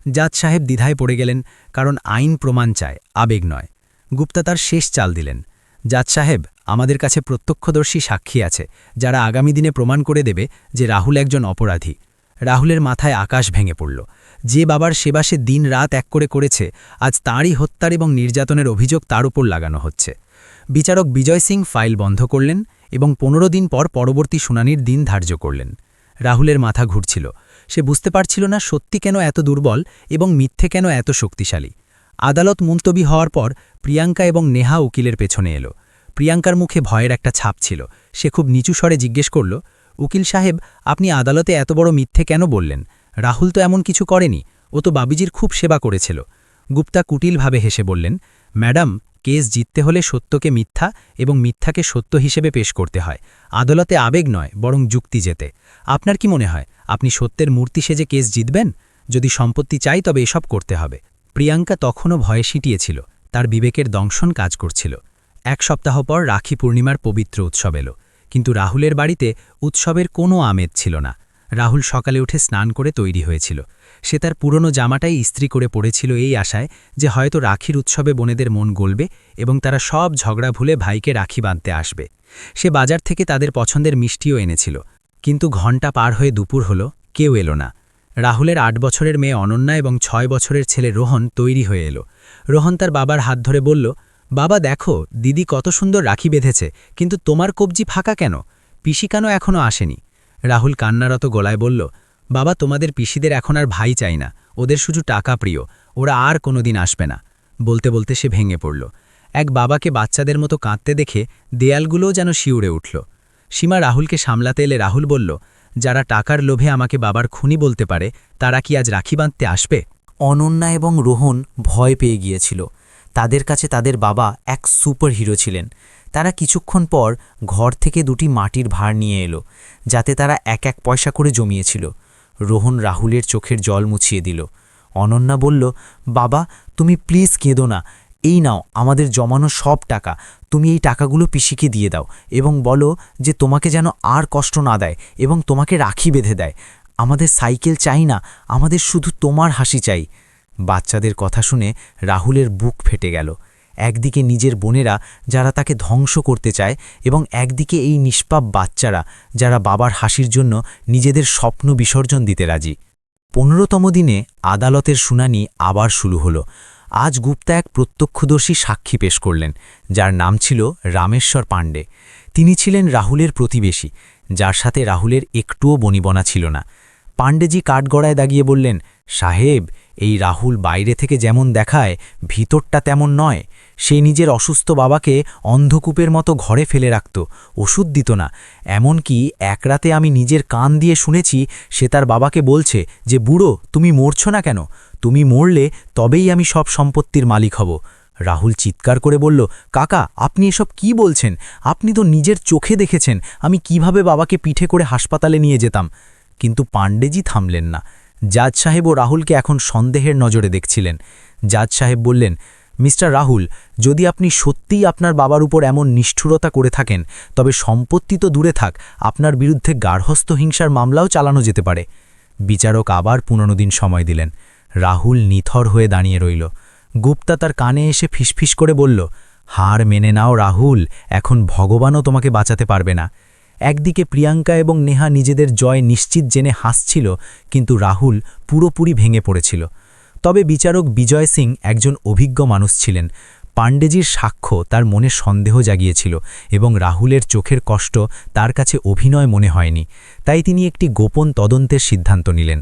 জাজ সাহেব দ্বিধায় পড়ে গেলেন, কারণ আইন প্রমাণ চায়, আবেগ নয়। গুপ্তা তার শেষ চাল দিলেন, জাজ সাহেব, আমাদের কাছে প্রত্যক্ষদর্শী সাক্ষী আছে যারা আগামী দিনে প্রমাণ করে দেবে যে রাহুল একজন অপরাধী। রাহুলের মাথায় আকাশ ভেঙে পড়ল। যে বাবার সেবা সে দিন রাত এক করে করেছে, আজ তাঁরই হত্যার এবং নির্যাতনের অভিযোগ তার উপর লাগানো হচ্ছে। বিচারক বিজয় সিং ফাইল বন্ধ করলেন এবং 15 দিন পর পরবর্তী শুনানির দিন ধার্য করলেন। রাহুলের মাথা ঘুরছিল। সে বুঝতে পারছিল না সত্যি কেন এত দুর্বল এবং মিথ্যে কেন এত শক্তিশালী। আদালত মুলতবি হওয়ার পর প্রিয়াঙ্কা এবং নেহা উকিলের পেছনে এলো। প্রিয়াঙ্কার মুখে ভয়ের একটা ছাপ ছিল। সে খুব নিচু স্বরে জিজ্ঞেস করল, উকিল সাহেব, আপনি আদালতে এত বড় মিথ্যে কেন বললেন? রাহুল তো এমন কিছু করেনি, ও তো বাবিজির খুব সেবা করেছিল। গুপ্তা কুটিলভাবে হেসে বললেন, ম্যাডাম, কেস জিততে হলে সত্যকে মিথ্যা এবং মিথ্যাকে সত্য হিসেবে পেশ করতে হয়। আদালতে আবেগ নয় বরং যুক্তি জেতে। আপনার কি মনে হয় আপনি সত্যের মূর্তি সেজে কেস জিতবেন? যদি সম্পত্তি চাই তবে এসব করতে হবে। প্রিয়াঙ্কা তখনও ভয়ে সিঁটিয়েছিল, তার বিবেকের দংশন কাজ করছিল। 1 সপ্তাহ পর রাখি পূর্ণিমার পবিত্র উৎসব এলো, কিন্তু রাহুলের বাড়িতে উৎসবের কোনো আমেজ ছিল না। রাহুল সকালে উঠে স্নান করে তৈরি হয়েছিল। সে তার পুরনো জামাটাই ইস্ত্রি করে পড়েছিল এই আশায় যে হয়তো রাখির উৎসবে বোনেদের মন গলবে এবং তারা সব ঝগড়া ভুলে ভাইকে রাখি বাঁধতে আসবে। সে বাজার থেকে তাদের পছন্দের মিষ্টিও এনেছিল, কিন্তু ঘণ্টা পার হয়ে দুপুর হলো, কেউ এলো না। রাহুলের 8 বছরের মেয়ে অনন্যা এবং 6 বছরের ছেলে রোহন তৈরি হয়ে এলো। রোহন তার বাবার হাত ধরে বলল, বাবা দেখো, দিদি কত সুন্দর রাখি বেঁধেছে, কিন্তু তোমার কবজি ফাঁকা কেন? পিসি কেন এখনও আসেনি? রাহুল কান্নারত গলায় বলল, বাবা তোমাদের পিসিদের এখন আর ভাই চাই না, ওদের শুধু টাকা প্রিয়, ওরা আর কোনোদিন আসবে না। বলতে বলতে সে ভেঙে পড়ল। এক বাবাকে বাচ্চাদের মতো কাঁদতে দেখে দেয়ালগুলোও যেন শিউরে উঠল। সীমা রাহুলকে সামলাতে এলে রাহুল বলল, যারা টাকার লোভে আমাকে বাবার খুনি বলতে পারে, তারা কি আজ রাখি বাঁধতে আসবে? অনন্যা এবং রোহন ভয় পেয়ে গিয়েছিল। তাদের কাছে তাদের বাবা এক সুপার হিরো ছিলেন। তারা কিছুক্ষণ পর ঘর থেকে 2টি মাটির ভাঁড় নিয়ে এলো, যাতে তারা 1 পয়সা করে জমিয়েছিল। রোহন রাহুলের চোখের জল মুছিয়ে দিল। অনন্যা বলল, বাবা তুমি প্লিজ কেঁদো না, এই নাও আমাদের জমানো সব টাকা, তুমি এই টাকাগুলো পিসিকে দিয়ে দাও এবং বলো যে তোমাকে যেন আর কষ্ট না দেয় এবং তোমাকে রাখি বেঁধে দেয়। আমাদের সাইকেল চাই না, আমাদের শুধু তোমার হাসি চাই। বাচ্চাদের কথা শুনে রাহুলের বুক ফেটে গেল। একদিকে নিজের বোনেরা যারা তাকে ধ্বংস করতে চায় এবং একদিকে এই নিষ্পাপ বাচ্চারা যারা বাবার হাসির জন্য নিজেদের স্বপ্ন বিসর্জন দিতে রাজি। 15তম দিনে আদালতের শুনানি আবার শুরু হলো। আজ গুপ্তা এক প্রত্যক্ষদর্শী সাক্ষী পেশ করলেন, যার নাম ছিল রামেশ্বর পাণ্ডে। তিনি ছিলেন রাহুলের প্রতিবেশী, যার সাথে রাহুলের একটুও বনিবনা ছিল না। পাণ্ডেজি কাঠগড়ায় দাগিয়ে বললেন, সাহেব, এই রাহুল বাইরে থেকে যেমন দেখায় ভিতরটা তেমন নয়। সে নিজের অসুস্থ বাবাকে অন্ধকূপের মতো ঘরে ফেলে রাখত, ওষুধ দিত না। এমনকি এক রাতে আমি নিজের কান দিয়ে শুনেছি সে তার বাবাকে বলছে যে, বুড়ো তুমি মরছ না কেন? তুমি মরলে তবেই আমি সব সম্পত্তির মালিক হব। রাহুল চিৎকার করে বলল, কাকা আপনি এসব কি বলছেন? আপনি তো নিজের চোখে দেখেছেন আমি কিভাবে বাবাকে পিঠে করে হাসপাতালে নিয়ে যেতাম। কিন্তু পাণ্ডেজি থামলেন না। জাজ সাহেবও রাহুলকে এখন সন্দেহের নজরে দেখছিলেন। জাজ সাহেব বললেন, মিস্টার রাহুল, যদি আপনি সত্যিই আপনার বাবার উপর এমন নিষ্ঠুরতা করে থাকেন, তবে সম্পত্তি তো দূরে থাক, আপনার বিরুদ্ধে গার্হস্থ্য হিংসার মামলাও চালানো যেতে পারে। বিচারক আবার 15 দিন সময় দিলেন। রাহুল নিথর হয়ে দাঁড়িয়ে রইল। গুপ্তা তার কানে এসে ফিসফিস করে বলল, হার মেনে নাও রাহুল, এখন ভগবানও তোমাকে বাঁচাতে পারবে না। একদিকে প্রিয়াঙ্কা এবং নেহা নিজেদের জয় নিশ্চিত জেনে হাসছিল, কিন্তু রাহুল পুরোপুরি ভেঙে পড়েছিল। তবে বিচারক বিজয় সিং একজন অভিজ্ঞ মানুষ ছিলেন। পাণ্ডেজির সাক্ষ্য তার মনে সন্দেহ জাগিয়েছিল এবং রাহুলের চোখের কষ্ট তার কাছে অভিনয় মনে হয়নি। তাই তিনি একটি গোপন তদন্তের সিদ্ধান্ত নিলেন।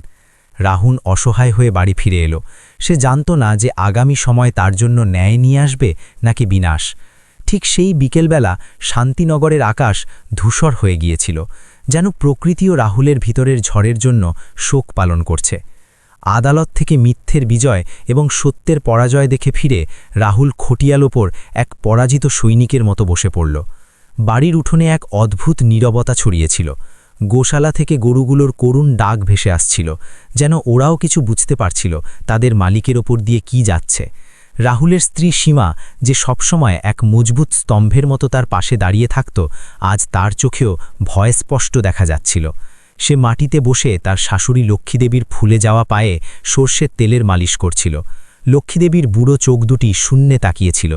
রাহুল অসহায় হয়ে বাড়ি ফিরে এলো। সে জানত না যে আগামী সময় তার জন্য ন্যায় নিয়ে আসবে নাকি বিনাশ। ঠিক সেই বিকেলবেলা শান্তিনগরের আকাশ ধূসর হয়ে গিয়েছিল, যেন প্রকৃতিও রাহুলের ভিতরের ঝড়ের জন্য শোক পালন করছে। আদালত থেকে মিথ্যের বিজয় এবং সত্যের পরাজয় দেখে ফিরে রাহুল খটিয়ার ওপর এক পরাজিত সৈনিকের মতো বসে পড়ল। বাড়ির উঠোনে এক অদ্ভুত নীরবতা ছড়িয়েছিল। গোশালা থেকে গরুগুলোর করুণ ডাক ভেসে আসছিল, যেন ওরাও কিছু বুঝতে পারছিল তাদের মালিকের ওপর দিয়ে কি যাচ্ছে। রাহুলের স্ত্রী সীমা, যে সবসময় এক মজবুত স্তম্ভের মতো তার পাশে দাঁড়িয়ে থাকত, আজ তার চোখেও ভয় স্পষ্ট দেখা যাচ্ছিল। সে মাটিতে বসে তার শাশুড়ি লক্ষ্মীদেবীর ফুলে যাওয়া পায়ে সর্ষের তেলের মালিশ করছিল। লক্ষ্মীদেবীর বুড়ো চোখ দুটি শূন্যে তাকিয়েছিল।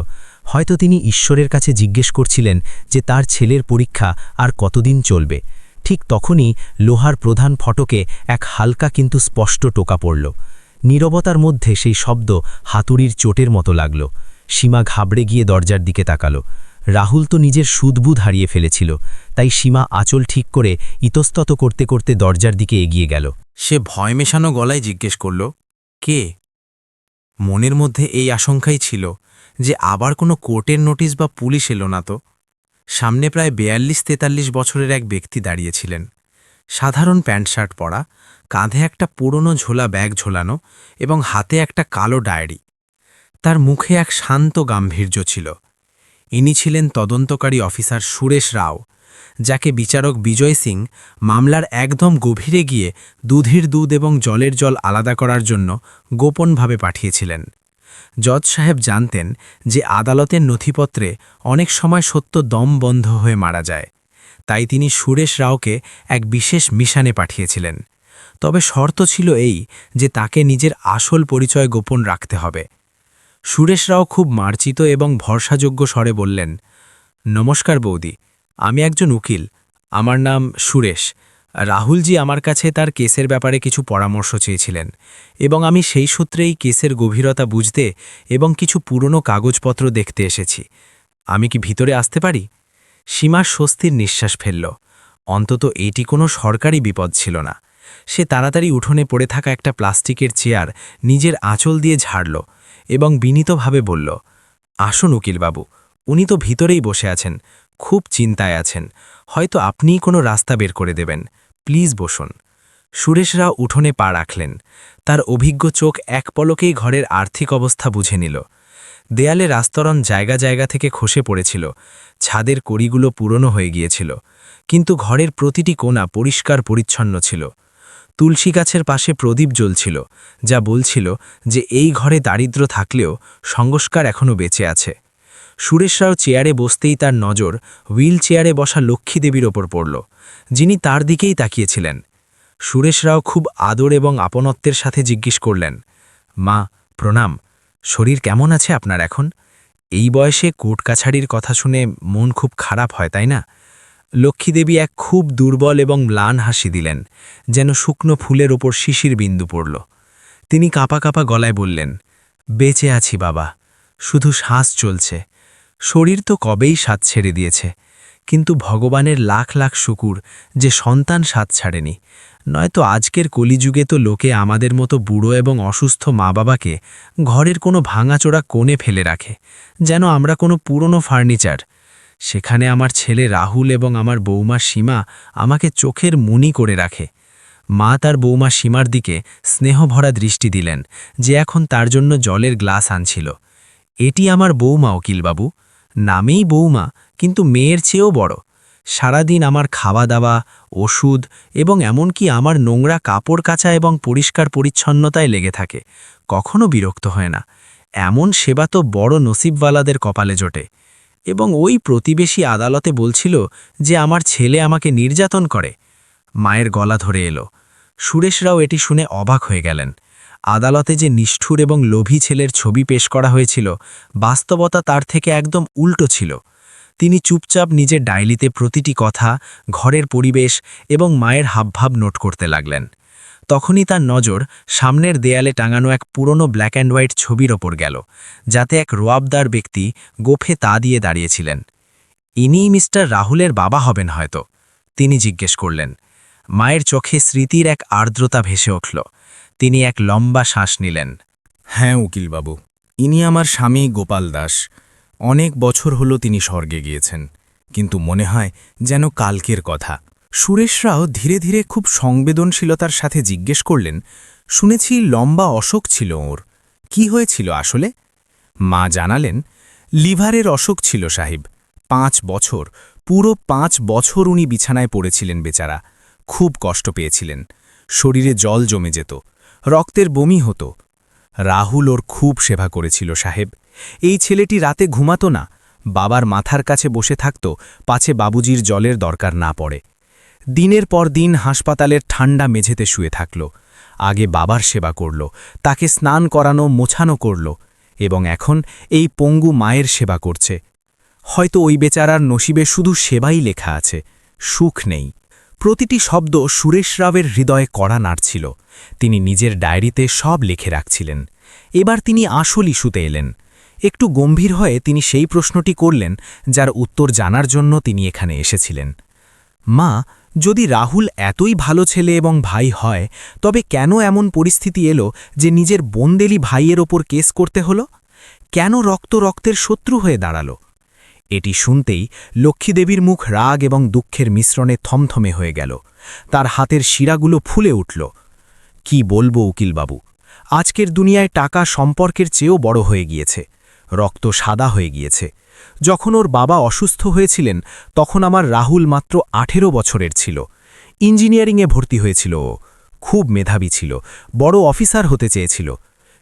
হয়তো তিনি ঈশ্বরের কাছে জিজ্ঞেস করছিলেন যে তার ছেলের পরীক্ষা আর কতদিন চলবে। ঠিক তখনই লোহার প্রধান ফটকে এক হালকা কিন্তু স্পষ্ট টোকা পড়ল। নীরবতার মধ্যে সেই শব্দ হাতুড়ির চোটের মতো লাগল। সীমা ঘাবড়ে গিয়ে দরজার দিকে তাকালো। রাহুল তো নিজের সুদবুদ হারিয়ে ফেলেছিল, তাই সীমা আঁচল ঠিক করে ইতস্তত করতে করতে দরজার দিকে এগিয়ে গেল। সে ভয় মেশানো গলায় জিজ্ঞেস করল, কে? মনের মধ্যে এই আশঙ্কাই ছিল যে আবার কোনো কোর্টের নোটিশ বা পুলিশ এলো না তো। সামনে প্রায় 42-43 বছরের এক ব্যক্তি দাঁড়িয়েছিলেন। সাধারণ প্যান্ট শার্ট পরা, কাঁধে একটা পুরনো ঝোলা ব্যাগ ঝোলানো এবং হাতে একটা কালো ডায়েরি। তার মুখে এক শান্ত গাম্ভীর্য ছিল। ইনি ছিলেন তদন্তকারী অফিসার সুরেশ রাও, যাকে বিচারক বিজয় সিং মামলার একদম গভীরে গিয়ে দুধের দুধ এবং জলের জল আলাদা করার জন্য গোপনভাবে পাঠিয়েছিলেন। জজ সাহেব জানতেন যে আদালতের নথিপত্রে অনেক সময় সত্য দম বন্ধ হয়ে মারা যায়, তাই তিনি সুরেশ রাওকে এক বিশেষ মিশনে পাঠিয়েছিলেন। তবে শর্ত ছিল এই যে তাকে নিজের আসল পরিচয় গোপন রাখতে হবে। সুরেশ রাও খুব মার্জিত এবং ভরসাযোগ্য স্বরে বললেন, নমস্কার বৌদি, আমি একজন উকিল, আমার নাম সুরেশ। রাহুলজি আমার কাছে তার কেসের ব্যাপারে কিছু পরামর্শ চেয়েছিলেন এবং আমি সেই সূত্রেই কেসের গভীরতা বুঝতে এবং কিছু পুরনো কাগজপত্র দেখতে এসেছি। আমি কি ভিতরে আসতে পারি? সীমা স্বস্তির নিঃশ্বাস ফেলল। অন্তত এটি কোনো সরকারি বিপদ ছিল না। সে তাড়াতাড়ি উঠোনে পড়ে থাকা একটা প্লাস্টিকের চেয়ার নিজের আঁচল দিয়ে ঝাড়ল এবং বিনীতভাবে বলল, আসুন উকিলবাবু, উনি তো ভিতরেই বসে আছেন, খুব চিন্তায় আছেন, হয়তো আপনিই কোনো রাস্তা বের করে দেবেন, প্লিজ বসুন। সুরেশ রাও উঠোনে পা রাখলেন। তার অভিজ্ঞ চোখ এক পলকেই ঘরের আর্থিক অবস্থা বুঝে নিল। দেয়ালে আস্তরণ জায়গা জায়গা থেকে খসে পড়েছিল, ছাদের কড়িগুলো পুরনো হয়ে গিয়েছিল, কিন্তু ঘরের প্রতিটি কোণা পরিষ্কার পরিচ্ছন্ন ছিল। তুলসী গাছের পাশে প্রদীপ জ্বলছিল, যা বলছিল যে এই ঘরে দারিদ্র থাকলেও সংস্কার এখনও বেঁচে আছে। সুরেশ রাও চেয়ারে বসতেই তার নজর হুইল চেয়ারে বসা লক্ষ্মী দেবীর ওপর পড়ল, যিনি তার দিকেই তাকিয়েছিলেন। সুরেশ রাও খুব আদর এবং আপনত্বের সাথে জিজ্ঞেস করলেন, মা প্রণাম, শরীর কেমন আছে আপনার এখন? এই বয়সে কোর্ট কাছারির কথা শুনে মন খুব খারাপ হয়, তাই না? লক্ষ্মীদেবী এক খুব দুর্বল এবং ম্লান হাসি দিলেন, যেন শুকনো ফুলের ওপর শিশির বিন্দু পড়ল। তিনি কাঁপা কাঁপা গলায় বললেন, বেঁচে আছি বাবা, শুধু শ্বাস চলছে। শরীর তো কবেই স্বাদ ছেড়ে দিয়েছে, কিন্তু ভগবানের লাখ লাখ শুকুর যে সন্তান স্বাদ ছাড়েনি, নয়তো আজকের কলিযুগে তো লোকে আমাদের মতো বুড়ো এবং অসুস্থ মা বাবাকে ঘরের কোনো ভাঙাচোরা কোণে ফেলে রাখে, যেন আমরা কোনো পুরনো ফার্নিচার। সেখানে আমার ছেলে রাহুল এবং আমার বৌমা সীমা আমাকে চোখের মণি করে রাখে। মা তার বৌমা সীমার দিকে স্নেহভরা দৃষ্টি দিলেন, যে এখন তার জন্য জলের গ্লাস আনছিল। এটি আমার বৌমা উকিলবাবু, নামেই বৌমা, কিন্তু মেয়ের চেয়েও বড়। সারাদিন আমার খাওয়া দাওয়া, ওষুধ এবং এমনকি আমার নোংরা কাপড় কাচা এবং পরিষ্কার পরিচ্ছন্নতায় লেগে থাকে, কখনো বিরক্ত হয় না। এমন সেবা তো বড় নসিবওয়ালাদের কপালে জোটে। এবং ওই প্রতিবেশী আদালতে বলছিল যে আমার ছেলে আমাকে নির্যাতন করে। মায়ের গলা ধরে এলো। সুরেশ রাও এটি শুনে অবাক হয়ে গেলেন। আদালতে যে নিষ্ঠুর এবং লোভী ছেলের ছবি পেশ করা হয়েছিল, বাস্তবতা তার থেকে একদম উল্টো ছিল। তিনি চুপচাপ নিজের ডায়েরিতে প্রতিটি কথা, ঘরের পরিবেশ এবং মায়ের হাবভাব নোট করতে লাগলেন। তখনই তার নজর সামনের দেয়ালে টাঙানো এক পুরনো ব্ল্যাক অ্যান্ড হোয়াইট ছবির ওপর গেল, যাতে এক রোয়াবদার ব্যক্তি গোফে তা দিয়ে দাঁড়িয়েছিলেন। ইনিই মিস্টার রাহুলের বাবা হবেন হয়তো, তিনি জিজ্ঞেস করলেন। মায়ের চোখে স্মৃতির এক আর্দ্রতা ভেসে উঠল। তিনি এক লম্বা শ্বাস নিলেন। হ্যাঁ উকিলবাবু, ইনি আমার স্বামী গোপাল দাস। অনেক বছর হলো তিনি স্বর্গে গিয়েছেন, কিন্তু মনে হয় যেন কালকের কথা। সুরেশ রাও ধীরে ধীরে খুব সংবেদনশীলতার সাথে জিজ্ঞেস করলেন, শুনেছি লম্বা অসুখ ছিল ওর, কি হয়েছিল আসলে? মা জানালেন, লিভারের অসুখ ছিল সাহেব। 5 বছর, পুরো 5 বছর উনি বিছানায় পড়েছিলেন বেচারা। খুব কষ্ট পেয়েছিলেন, শরীরে জল জমে যেত, রক্তের বমি হতো। রাহুল ওর খুব সেবা করেছিল সাহেব। এই ছেলেটি রাতে ঘুমাতো না, বাবার মাথার কাছে বসে থাকত, পাছে বাবুজির জলের দরকার না পড়ে। দিনের পর দিন হাসপাতালের ঠান্ডা মেঝেতে শুয়ে থাকল। আগে বাবার সেবা করল, তাকে স্নান করানো মোছানো করল, এবং এখন এই পঙ্গু মায়ের সেবা করছে। হয়তো ওই বেচারার নসিবে শুধু সেবাই লেখা আছে, সুখ নেই। প্রতিটি শব্দ সুরেশ রাওয়ের হৃদয়ে কড়া নাড়ছিল। তিনি নিজের ডায়েরিতে সব লিখে রাখছিলেন। এবার তিনি আসল ইস্যুতে এলেন। একটু গম্ভীর হয়ে তিনি সেই প্রশ্নটি করলেন যার উত্তর জানার জন্য তিনি এখানে এসেছিলেন। মা, যদি রাহুল এতই ভালো ছেলে এবং ভাই হয়, তবে কেন এমন পরিস্থিতি এলো যে নিজের বোনদেলি ভাইয়ের ওপর কেস করতে হলো? কেন রক্তের শত্রু হয়ে দাঁড়ালো? এটি শুনতেই লক্ষ্মীদেবীর মুখ রাগ এবং দুঃখের মিশ্রণে থমথমে হয়ে গেল। তার হাতের শিরাগুলো ফুলে উঠল। কি বলবো উকিলবাবু, আজকের দুনিয়ায় টাকা সম্পর্কের চেয়েও বড় হয়ে গিয়েছে। রক্ত সাদা হয়ে গিয়েছে। যখন ওর বাবা অসুস্থ হয়েছিলেন তখন আমার রাহুল মাত্র 18 বছরের ছিল। ইঞ্জিনিয়ারিংয়ে ভর্তি হয়েছিল ও। খুব মেধাবী ছিল, বড় অফিসার হতে চেয়েছিল।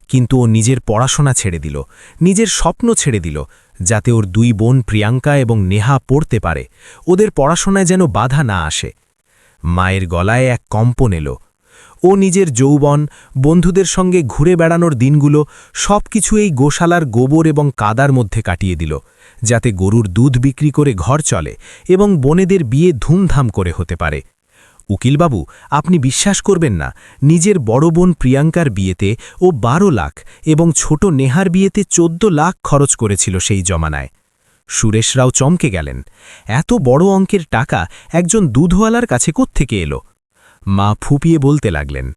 কিন্তু ও নিজের পড়াশোনা ছেড়ে দিল, নিজের স্বপ্ন ছেড়ে দিল, যাতে ওর 2 বোন প্রিয়াঙ্কা এবং নেহা পড়তে পারে, ওদের পড়াশোনায় যেন বাধা না আসে। মায়ের গলায় এক কম্পন এলো। ও নিজের যৌবন, বন্ধুদের সঙ্গে ঘুরে বেড়ানোর দিনগুলো সবকিছু এই গোশালার গোবর এবং কাদার মধ্যে কাটিয়ে দিল, যাতে গরুর দুধ বিক্রি করে ঘর চলে এবং বোনেদের বিয়ে ধুমধাম করে হতে পারে। উকিলবাবু, আপনি বিশ্বাস করবেন না, নিজের বড় বোন প্রিয়াঙ্কার বিয়েতে ও 12 লাখ এবং ছোট নেহার বিয়েতে 14 লাখ খরচ করেছিল সেই জমানায়। সুরেশরাও চমকে গেলেন। এত বড় অঙ্কের টাকা একজন দুধওয়ালার কাছে কোত্থেকে এলো? মা ফুপিয়ে বলতে লাগলেন,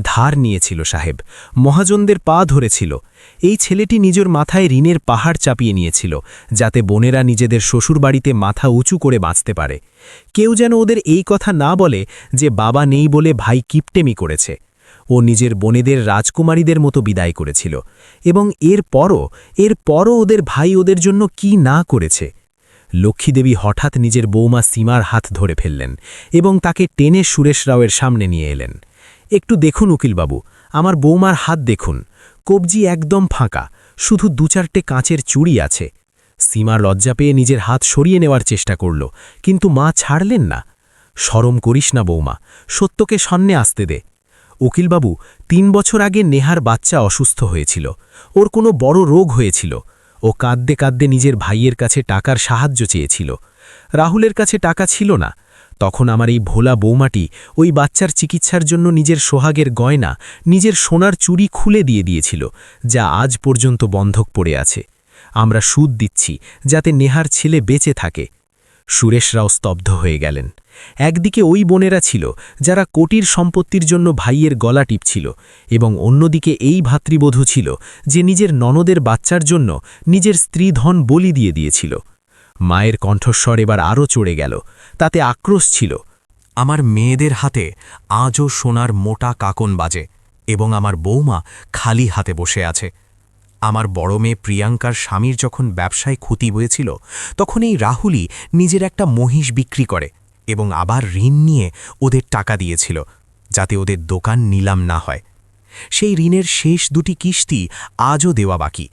ধার নিয়েছিল সাহেব, মহাজনদের পা ধরেছিল। এই ছেলেটি নিজের মাথায় ঋণের পাহাড় চাপিয়ে নিয়েছিল, যাতে বোনেরা নিজেদের শ্বশুরবাড়িতে মাথা উঁচু করে বাঁচতে পারে। কেউ যেন ওদের এই কথা না বলে যে বাবা নেই বলে ভাই কিপটেমি করেছে। ও নিজের বোনেদের রাজকুমারীদের মতো বিদায় করেছিল, এবং এরপরও ওদের ভাই ওদের জন্য কি না করেছে। লক্ষ্মীদেবী হঠাৎ নিজের বৌমা সীমার হাত ধরে ফেললেন এবং তাকে টেনে সুরেশ রাওয়ের সামনে নিয়ে এলেন। একটু দেখুন উকিলবাবু, আমার বৌমার হাত দেখুন, কবজি একদম ফাঁকা, শুধু 2-4টে কাঁচের চুড়ি আছে। সীমা লজ্জা পেয়ে নিজের হাত সরিয়ে নেওয়ার চেষ্টা করল, কিন্তু মা ছাড়লেন না। শরম করিস না বৌমা, সত্যকে সামনে আসতে দে। উকিলবাবু, 3 বছর আগে নেহার বাচ্চা অসুস্থ হয়েছিল, ওর কোনো বড় রোগ হয়েছিল। ও কাঁদতে কাঁদতে নিজের ভাইয়ের কাছে টাকার সাহায্য চেয়েছিল। রাহুলের কাছে টাকা ছিল না। তখন আমার এই ভোলা বৌমাটি ওই বাচ্চার চিকিৎসার জন্য নিজের সোহাগের গয়না, নিজের সোনার চুড়ি খুলে দিয়েছিল, যা আজ পর্যন্ত বন্ধক পড়ে আছে। আমরা সুদ দিচ্ছি যাতে নেহার ছেলে বেঁচে থাকে। সুরেশরাও স্তব্ধ হয়ে গেলেন। একদিকে ওই বোনেরা ছিল যারা কোটির সম্পত্তির জন্য ভাইয়ের গলা টিপছিল, এবং অন্যদিকে এই ভাতৃবধূ ছিল যে নিজের ননদের বাচ্চার জন্য নিজের স্ত্রীধন বলি দিয়েছিল। মায়ের কণ্ঠস্বর এবার আরও চড়ে গেল, তাতে আক্রোশ ছিল। আমার মেয়েদের হাতে আজও সোনার মোটা কাকন বাজে, এবং আমার বৌমা খালি হাতে বসে আছে। আমার বড় মেয়ে প্রিয়াঙ্কার স্বামীর যখন ব্যবসায় ক্ষতি হয়েছিল, তখন এই রাহুলই নিজের একটা মহিষ বিক্রি করে এবং আবার ঋণ নিয়ে ওদের টাকা দিয়েছিল, যাতে ওদের দোকান নিলাম না হয়। সেই ঋণের শেষ 2টি কিস্তি আজও দেওয়া বাকি।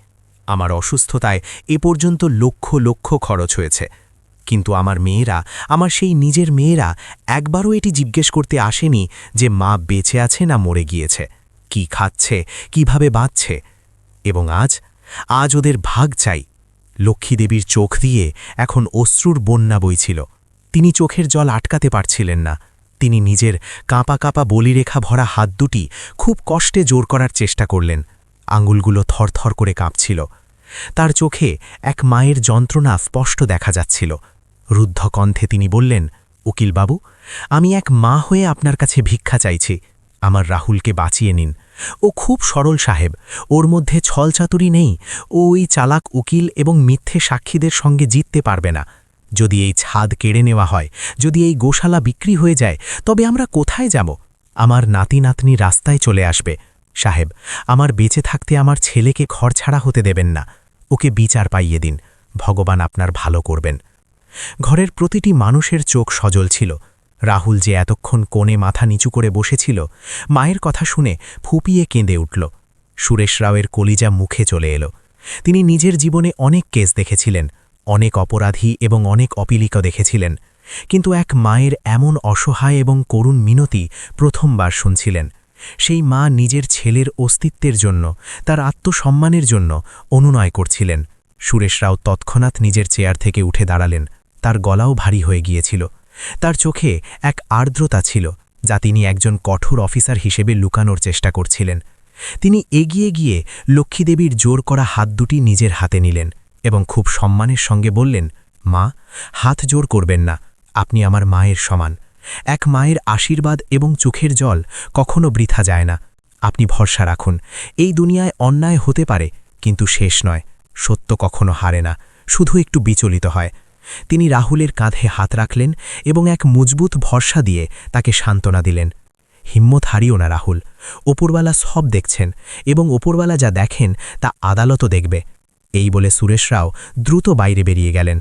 আমার অসুস্থতায় এ পর্যন্ত লক্ষ লক্ষ খরচ হয়েছে, কিন্তু আমার সেই নিজের মেয়েরা একবারও এটি জিজ্ঞেস করতে আসেনি যে মা বেঁচে আছে না মরে গিয়েছে, কি খাচ্ছে, কিভাবে বাঁচছে। এবং আজ ওদের ভাগ চাই। লক্ষ্মীদেবীর চোখ দিয়ে এখন অশ্রুর বন্যা বইছিল। তিনি চোখের জল আটকাতে পারছিলেন না। তিনি নিজের কাঁপা কাঁপা বলিরেখা ভরা হাত দুটি খুব কষ্টে জোর করার চেষ্টা করলেন। আঙুলগুলো থরথর করে কাঁপছিল। তার চোখে এক মায়ের যন্ত্রণা স্পষ্ট দেখা যাচ্ছিল। রুদ্ধ কণ্ঠে তিনি বললেন, উকিলবাবু, আমি এক মা হয়ে আপনার কাছে ভিক্ষা চাইছি। আমার রাহুলকে বাঁচিয়ে নিন। ও খুব সরল সাহেব, ওর মধ্যে ছলচাতুরি নেই। ও ওই চালাক উকিল এবং মিথ্যে সাক্ষীদের সঙ্গে জিততে পারবে না। যদি এই ছাদ কেড়ে নেওয়া হয়, যদি এই গোশালা বিক্রি হয়ে যায়, তবে আমরা কোথায় যাব? আমার নাতি নাতনি রাস্তায় চলে আসবে। সাহেব, আমার বেঁচে থাকতে আমার ছেলেকে ঘরছাড়া হতে দেবেন না। ওকে বিচার পাইয়ে দিন। ভগবান আপনার ভালো করবেন। ঘরের প্রতিটি মানুষের চোখ সজল ছিল। রাহুল যে এতক্ষণ কোণে মাথা নিচু করে বসেছিল, মায়ের কথা শুনে ফুপিয়ে কেঁদে উঠল। সুরেশ রাওয়ের কলিজা মুখে চলে এলো। তিনি নিজের জীবনে অনেক কেস দেখেছিলেন, অনেক অপরাধী এবং অনেক অপিলিকা দেখেছিলেন, কিন্তু এক মায়ের এমন অসহায় এবং করুণ মিনতি প্রথমবার শুনছিলেন। সেই মা নিজের ছেলের অস্তিত্বের জন্য, তার আত্মসম্মানের জন্য অনুনয় করছিলেন। সুরেশ রাও তৎক্ষণাৎ নিজের চেয়ার থেকে উঠে দাঁড়ালেন। তার গলাও ভারী হয়ে গিয়েছিল। তার চোখে এক আর্দ্রতা ছিল, যা তিনি একজন কঠোর অফিসার হিসেবে লুকানোর চেষ্টা করছিলেন। তিনি এগিয়ে গিয়ে লক্ষ্মীদেবীর জোর করা হাত দুটি নিজের হাতে নিলেন এবং খুব সম্মানের সঙ্গে বললেন, মা, হাত জোর করবেন না, আপনি আমার মায়ের সমান। এক মায়ের আশীর্বাদ এবং চোখের জল কখনো বৃথা যায় না। আপনি ভরসা রাখুন। এই দুনিয়ায় অন্যায় হতে পারে, কিন্তু শেষ নয়। সত্য কখনো হারে না, শুধু একটু বিচলিত হয়। তিনি রাহুলের কাঁধে হাত রাখলেন এবং এক মজবুত ভরসা দিয়ে তাকে সান্ত্বনা দিলেন। হিম্মত হারিও না রাহুল, ওপরওয়ালা সব দেখছেন, এবং ওপরওয়ালা যা দেখেন তা আদালতও দেখবে। এই বলে সুরেশ রাও দ্রুত বাইরে বেরিয়ে গেলেন।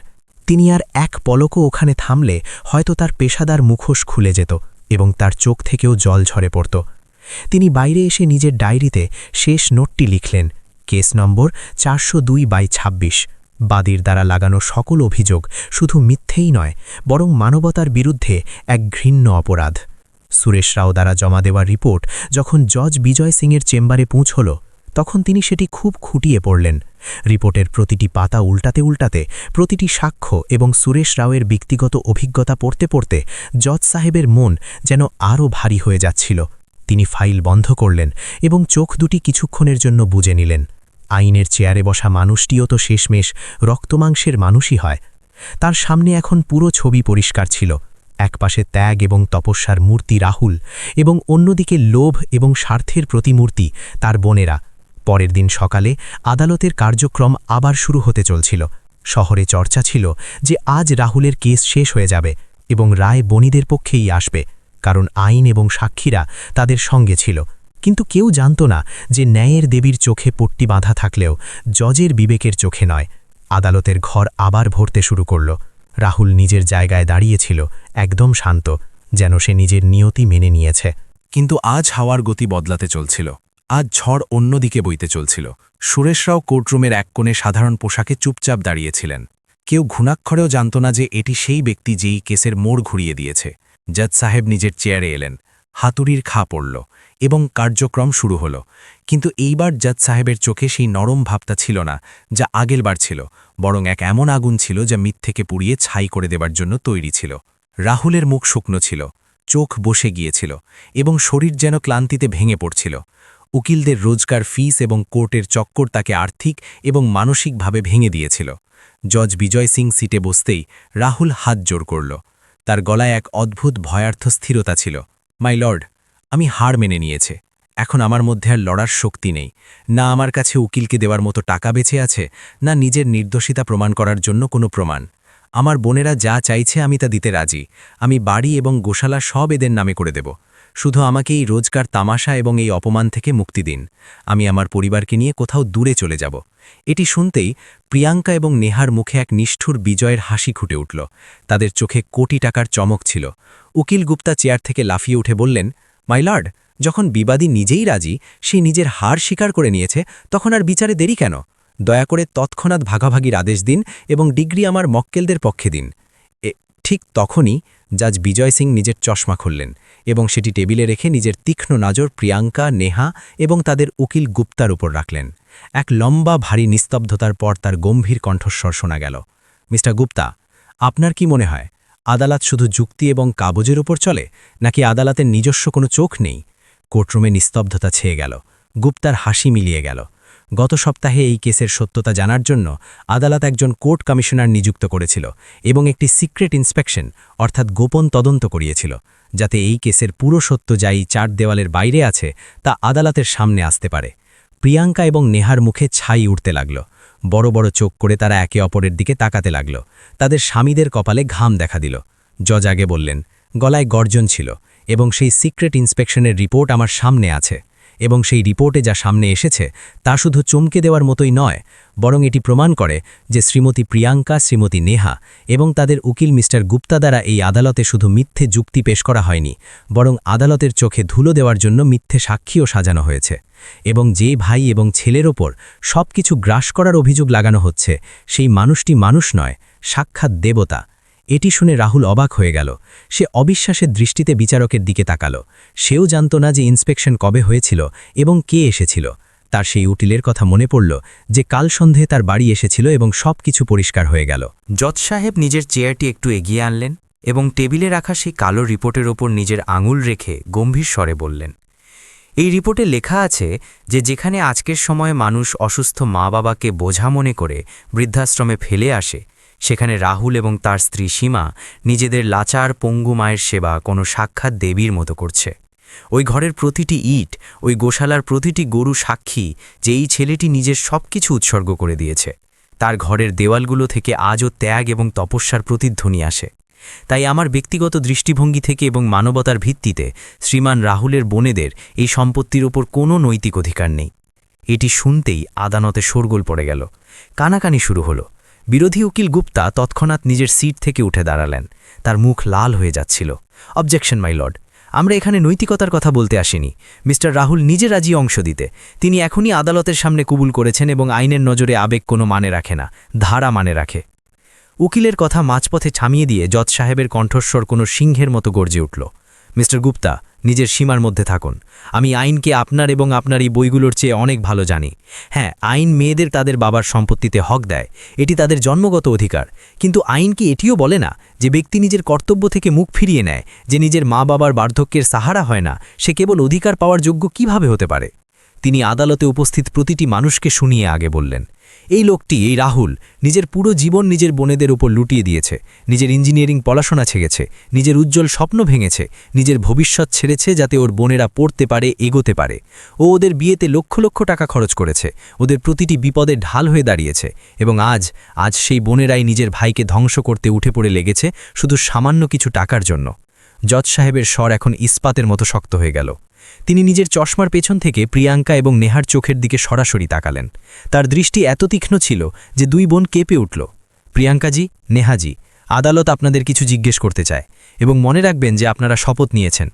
তিনি আর এক পলকও ওখানে থামলে হয়তো তার পেশাদার মুখোশ খুলে যেত এবং তার চোখ থেকেও জল ঝরে পড়ত। তিনি বাইরে এসে নিজের ডায়েরিতে শেষ নোটটি লিখলেন, কেস নম্বর 402/26। বাদীর দ্বারা লাগানো সকল অভিযোগ শুধু মিথ্যেই নয়, বরং মানবতার বিরুদ্ধে এক ঘৃণ্য অপরাধ। সুরেশ রাও দ্বারা জমা দেওয়া রিপোর্ট যখন জজ বিজয় সিংয়ের চেম্বারে পৌঁছল, তখন তিনি সেটি খুব খুঁটিয়ে পড়লেন। রিপোর্টের প্রতিটি পাতা উল্টাতে উল্টাতে, প্রতিটি সাক্ষ্য এবং সুরেশ রাওয়ের ব্যক্তিগত অভিজ্ঞতা পড়তে পড়তে জজ সাহেবের মন যেন আরও ভারী হয়ে যাচ্ছিল। তিনি ফাইল বন্ধ করলেন এবং চোখ দুটি কিছুক্ষণের জন্য বুজে নিলেন। আইনের চেয়ারে বসা মানুষটিও তো শেষমেশ রক্তমাংসের মানুষই হয়। তার সামনে এখন পুরো ছবি পরিষ্কার ছিল। একপাশে ত্যাগ এবং তপস্যার মূর্তি রাহুল, এবং অন্যদিকে লোভ এবং স্বার্থের প্রতিমূর্তি তার বোনেরা। পরের দিন সকালে আদালতের কার্যক্রম আবার শুরু হতে চলছিল। শহরে চর্চা ছিল যে আজ রাহুলের কেস শেষ হয়ে যাবে এবং রায় বণীদের পক্ষেই আসবে, কারণ আইন এবং সাক্ষীরা তাদের সঙ্গে ছিল। কিন্তু কেউ জানত না যে ন্যায়ের দেবীর চোখে পট্টি বাঁধা থাকলেও জজের বিবেকের চোখে নয়। আদালতের ঘর আবার ভরতে শুরু করল। রাহুল নিজের জায়গায় দাঁড়িয়েছিল, একদম শান্ত, যেন সে নিজের নিয়তি মেনে নিয়েছে। কিন্তু আজ হাওয়ার গতি বদলাতে চলছিল। আজ ঝড় অন্যদিকে বইতে চলছিল। সুরেশরাও কোর্টরুমের এক কোণে সাধারণ পোশাকে চুপচাপ দাঁড়িয়েছিলেন। কেউ ঘুণাক্ষরেও জানত না যে এটি সেই ব্যক্তি যেই কেসের মোড় ঘুরিয়ে দিয়েছে। জজ সাহেব নিজের চেয়ারে এলেন, হাতুড়ির খা পড়ল এবং কার্যক্রম শুরু হল। কিন্তু এইবার জজ সাহেবের চোখে সেই নরম ভাবটা ছিল না যা আগেরবার ছিল, বরং এক এমন আগুন ছিল যা মিথ্যেকে পুড়িয়ে ছাই করে দেবার জন্য তৈরি ছিল। রাহুলের মুখ শুকনো ছিল, চোখ বসে গিয়েছিল এবং শরীর যেন ক্লান্তিতে ভেঙে পড়ছিল। উকিলদের রোজগার ফিস এবং কোর্টের চক্কর তাকে আর্থিক এবং মানসিকভাবে ভেঙে দিয়েছিল। জজ বিজয় সিং সিটে বসতেই রাহুল হাত জোড় করল। তার গলায় এক অদ্ভুত ভয়ার্থ স্থিরতা ছিল। মাই লর্ড, আমি হার মেনে নিয়েছে। এখন আমার মধ্যে আর লড়ার শক্তি নেই। না আমার কাছে উকিলকে দেওয়ার মতো টাকা বেঁচে আছে, না নিজের নির্দোষিতা প্রমাণ করার জন্য কোনো প্রমাণ। আমার বোনেরা যা চাইছে আমি তা দিতে রাজি। আমি বাড়ি এবং গোশালা সব এদের নামে করে দেব। শুধু আমাকে এই রোজকার তামাশা এবং এই অপমান থেকে মুক্তি দিন। আমি আমার পরিবারকে নিয়ে কোথাও দূরে চলে যাব। এটি শুনতেই প্রিয়াঙ্কা এবং নেহার মুখে এক নিষ্ঠুর বিজয়ের হাসি ফুটে উঠল। তাদের চোখে কোটি টাকার চমক ছিল। উকিল গুপ্তা চেয়ার থেকে লাফিয়ে উঠে বললেন, মাই লর্ড, যখন বিবাদী নিজেই রাজি, সে নিজের হার স্বীকার করে নিয়েছে, তখন আর বিচারে দেরি কেন? দয়া করে তৎক্ষণাৎ ভাগাভাগির আদেশ দিন এবং ডিগ্রি আমার মক্কেলদের পক্ষে দিন। ঠিক তখনই জাজ বিজয় সিং নিজের চশমা খুললেন এবং সেটি টেবিলে রেখে নিজের তীক্ষ্ণ নজর প্রিয়াঙ্কা, নেহা এবং তাদের উকিল গুপ্তার উপর রাখলেন। এক লম্বা ভারী নিস্তব্ধতার পর তার গম্ভীর কণ্ঠস্বর শোনা গেল, মিস্টার গুপ্তা, আপনার কি মনে হয় আদালত শুধু যুক্তি এবং কাগজের উপর চলে, নাকি আদালতের নিজস্ব কোনো চোখ নেই? কোর্টরুমে নিস্তব্ধতা ছেয়ে গেল। গুপ্তার হাসি মিলিয়ে গেল। গত সপ্তাহে এই কেসের সত্যতা জানার জন্য আদালত একজন কোর্ট কমিশনার নিযুক্ত করেছিল এবং একটি সিক্রেট ইন্সপেকশন অর্থাৎ গোপন তদন্ত করিয়েছিল, যাতে এই কেসের পুরো সত্য যাই চার দেওয়ালের বাইরে আছে তা আদালতের সামনে আসতে পারে। প্রিয়াঙ্কা এবং নেহার মুখে ছাই উঠতে লাগল। বড় বড় চোখ করে তারা একে অপরের দিকে তাকাতে লাগল। তাদের স্বামীদের কপালে ঘাম দেখা দিল। জজ আগে বললেন, গলায় গর্জন ছিল, এবং সেই সিক্রেট ইন্সপেকশনের রিপোর্ট আমার সামনে আছে, এবং সেই রিপোর্টে যা সামনে এসেছে তা শুধু চমকে দেওয়ার মতোই নয়, বরং এটি প্রমাণ করে যে শ্রীমতী প্রিয়াঙ্কা, শ্রীমতী নেহা এবং তাদের উকিল মিস্টার গুপ্তা দ্বারা এই আদালতে শুধু মিথ্যে যুক্তি পেশ করা হয়নি, বরং আদালতের চোখে ধুলো দেওয়ার জন্য মিথ্যে সাক্ষীও সাজানো হয়েছে। এবং যে ভাই এবং ছেলের ওপর সব কিছু গ্রাস করার অভিযোগ লাগানো হচ্ছে, সেই মানুষটি মানুষ নয়, সাক্ষাৎ দেবতা। এটি শুনে রাহুল অবাক হয়ে গেল। সে অবিশ্বাসের দৃষ্টিতে বিচারকের দিকে তাকালো। সেও জানত না যে ইন্সপেকশন কবে হয়েছিল এবং কে এসেছিল। তার সেই উকিলের কথা মনে পড়ল যে কাল সন্ধে তার বাড়ি এসেছিল এবং সব কিছু পরিষ্কার হয়ে গেল। জজ সাহেব নিজের চেয়ারটি একটু এগিয়ে আনলেন এবং টেবিলে রাখা সেই কালো রিপোর্টের ওপর নিজের আঙুল রেখে গম্ভীর স্বরে বললেন, এই রিপোর্টে লেখা আছে যে যেখানে আজকের সময়ে মানুষ অসুস্থ মা বাবাকে বোঝা মনে করে বৃদ্ধাশ্রমে ফেলে আসে, সেখানে রাহুল এবং তার স্ত্রী সীমা নিজেদের লাচার পঙ্গু মায়ের সেবা কোনো সাক্ষাৎ দেবীর মতো করছে। ওই ঘরের প্রতিটি ইট, ওই গোশালার প্রতিটি গরু সাক্ষী যে এই ছেলেটি নিজের সব কিছু উৎসর্গ করে দিয়েছে। তার ঘরের দেওয়ালগুলো থেকে আজও ত্যাগ এবং তপস্যার প্রতিধ্বনি আসে। তাই আমার ব্যক্তিগত দৃষ্টিভঙ্গি থেকে এবং মানবতার ভিত্তিতে শ্রীমান রাহুলের বোনেদের এই সম্পত্তির ওপর কোনো নৈতিক অধিকার নেই। এটি শুনতেই আদালতে শোরগোল পড়ে গেল। কানাকানি শুরু হলো। বিরোধী উকিল গুপ্তা তৎক্ষণাৎ নিজের সিট থেকে উঠে দাঁড়ালেন। তার মুখ লাল হয়ে যাচ্ছিল। অবজেকশন মাই লর্ড, আমরা এখানে নৈতিকতার কথা বলতে আসিনি। মিস্টার রাহুল নিজে রাজি অংশ দিতে। তিনি এখনই আদালতের সামনে কবুল করেছেন এবং আইনের নজরে আবেগ কোনো মানে রাখে না, ধারা মানে রাখে। উকিলের কথা মাঝপথে থামিয়ে দিয়ে জজ সাহেবের কণ্ঠস্বর কোনো সিংহের মতো গর্জে উঠল। মিস্টার গুপ্তা, নিজের সীমার মধ্যে থাকুন। আমি আইনকে আপনার এবং আপনার এই বইগুলোর চেয়ে অনেক ভালো জানি। হ্যাঁ, আইন মেয়েদের তাদের বাবার সম্পত্তিতে হক দেয়, এটি তাদের জন্মগত অধিকার। কিন্তু আইন কি এটিও বলে না যে ব্যক্তি নিজের কর্তব্য থেকে মুখ ফিরিয়ে নেয়, যে নিজের মা বাবার বার্ধক্যের সাহারা হয় না, সে কেবল অধিকার পাওয়ার যোগ্য কিভাবে হতে পারে? তিনি আদালতে উপস্থিত প্রতিটি মানুষকে শুনিয়ে আগে বললেন, এই লোকটি, এই রাহুল, নিজের পুরো জীবন নিজের বোনেদের উপর লুটিয়ে দিয়েছে, নিজের ইঞ্জিনিয়ারিং পড়াশোনা ছেড়েছে, নিজের উজ্জ্বল স্বপ্ন ভেঙেছে, নিজের ভবিষ্যৎ ছেড়েছে যাতে ওর বোনেরা পড়তে পারে, এগোতে পারে। ও ওদের বিয়েতে লক্ষ লক্ষ টাকা খরচ করেছে, ওদের প্রতিটি বিপদে ঢাল হয়ে দাঁড়িয়েছে, এবং আজ সেই বোনেরাই নিজের ভাইকে ধ্বংস করতে উঠে পড়ে লেগেছে শুধু সামান্য কিছু টাকার জন্য। জজ সাহেবের স্বর এখন ইস্পাতের মতো শক্ত হয়ে গেল। তিনি নিজের চশমার পেছন থেকে প্রিয়াঙ্কা এবং নেহার চোখের দিকে সরাসরি তাকালেন। তার দৃষ্টি এত তীক্ষ্ণ ছিল যে দুই বোন কেঁপে উঠল। প্রিয়াঙ্কাজি, নেহাজি, আদালত আপনাদের কিছু জিজ্ঞেস করতে চায়, এবং মনে রাখবেন যে আপনারা শপথ নিয়েছেন।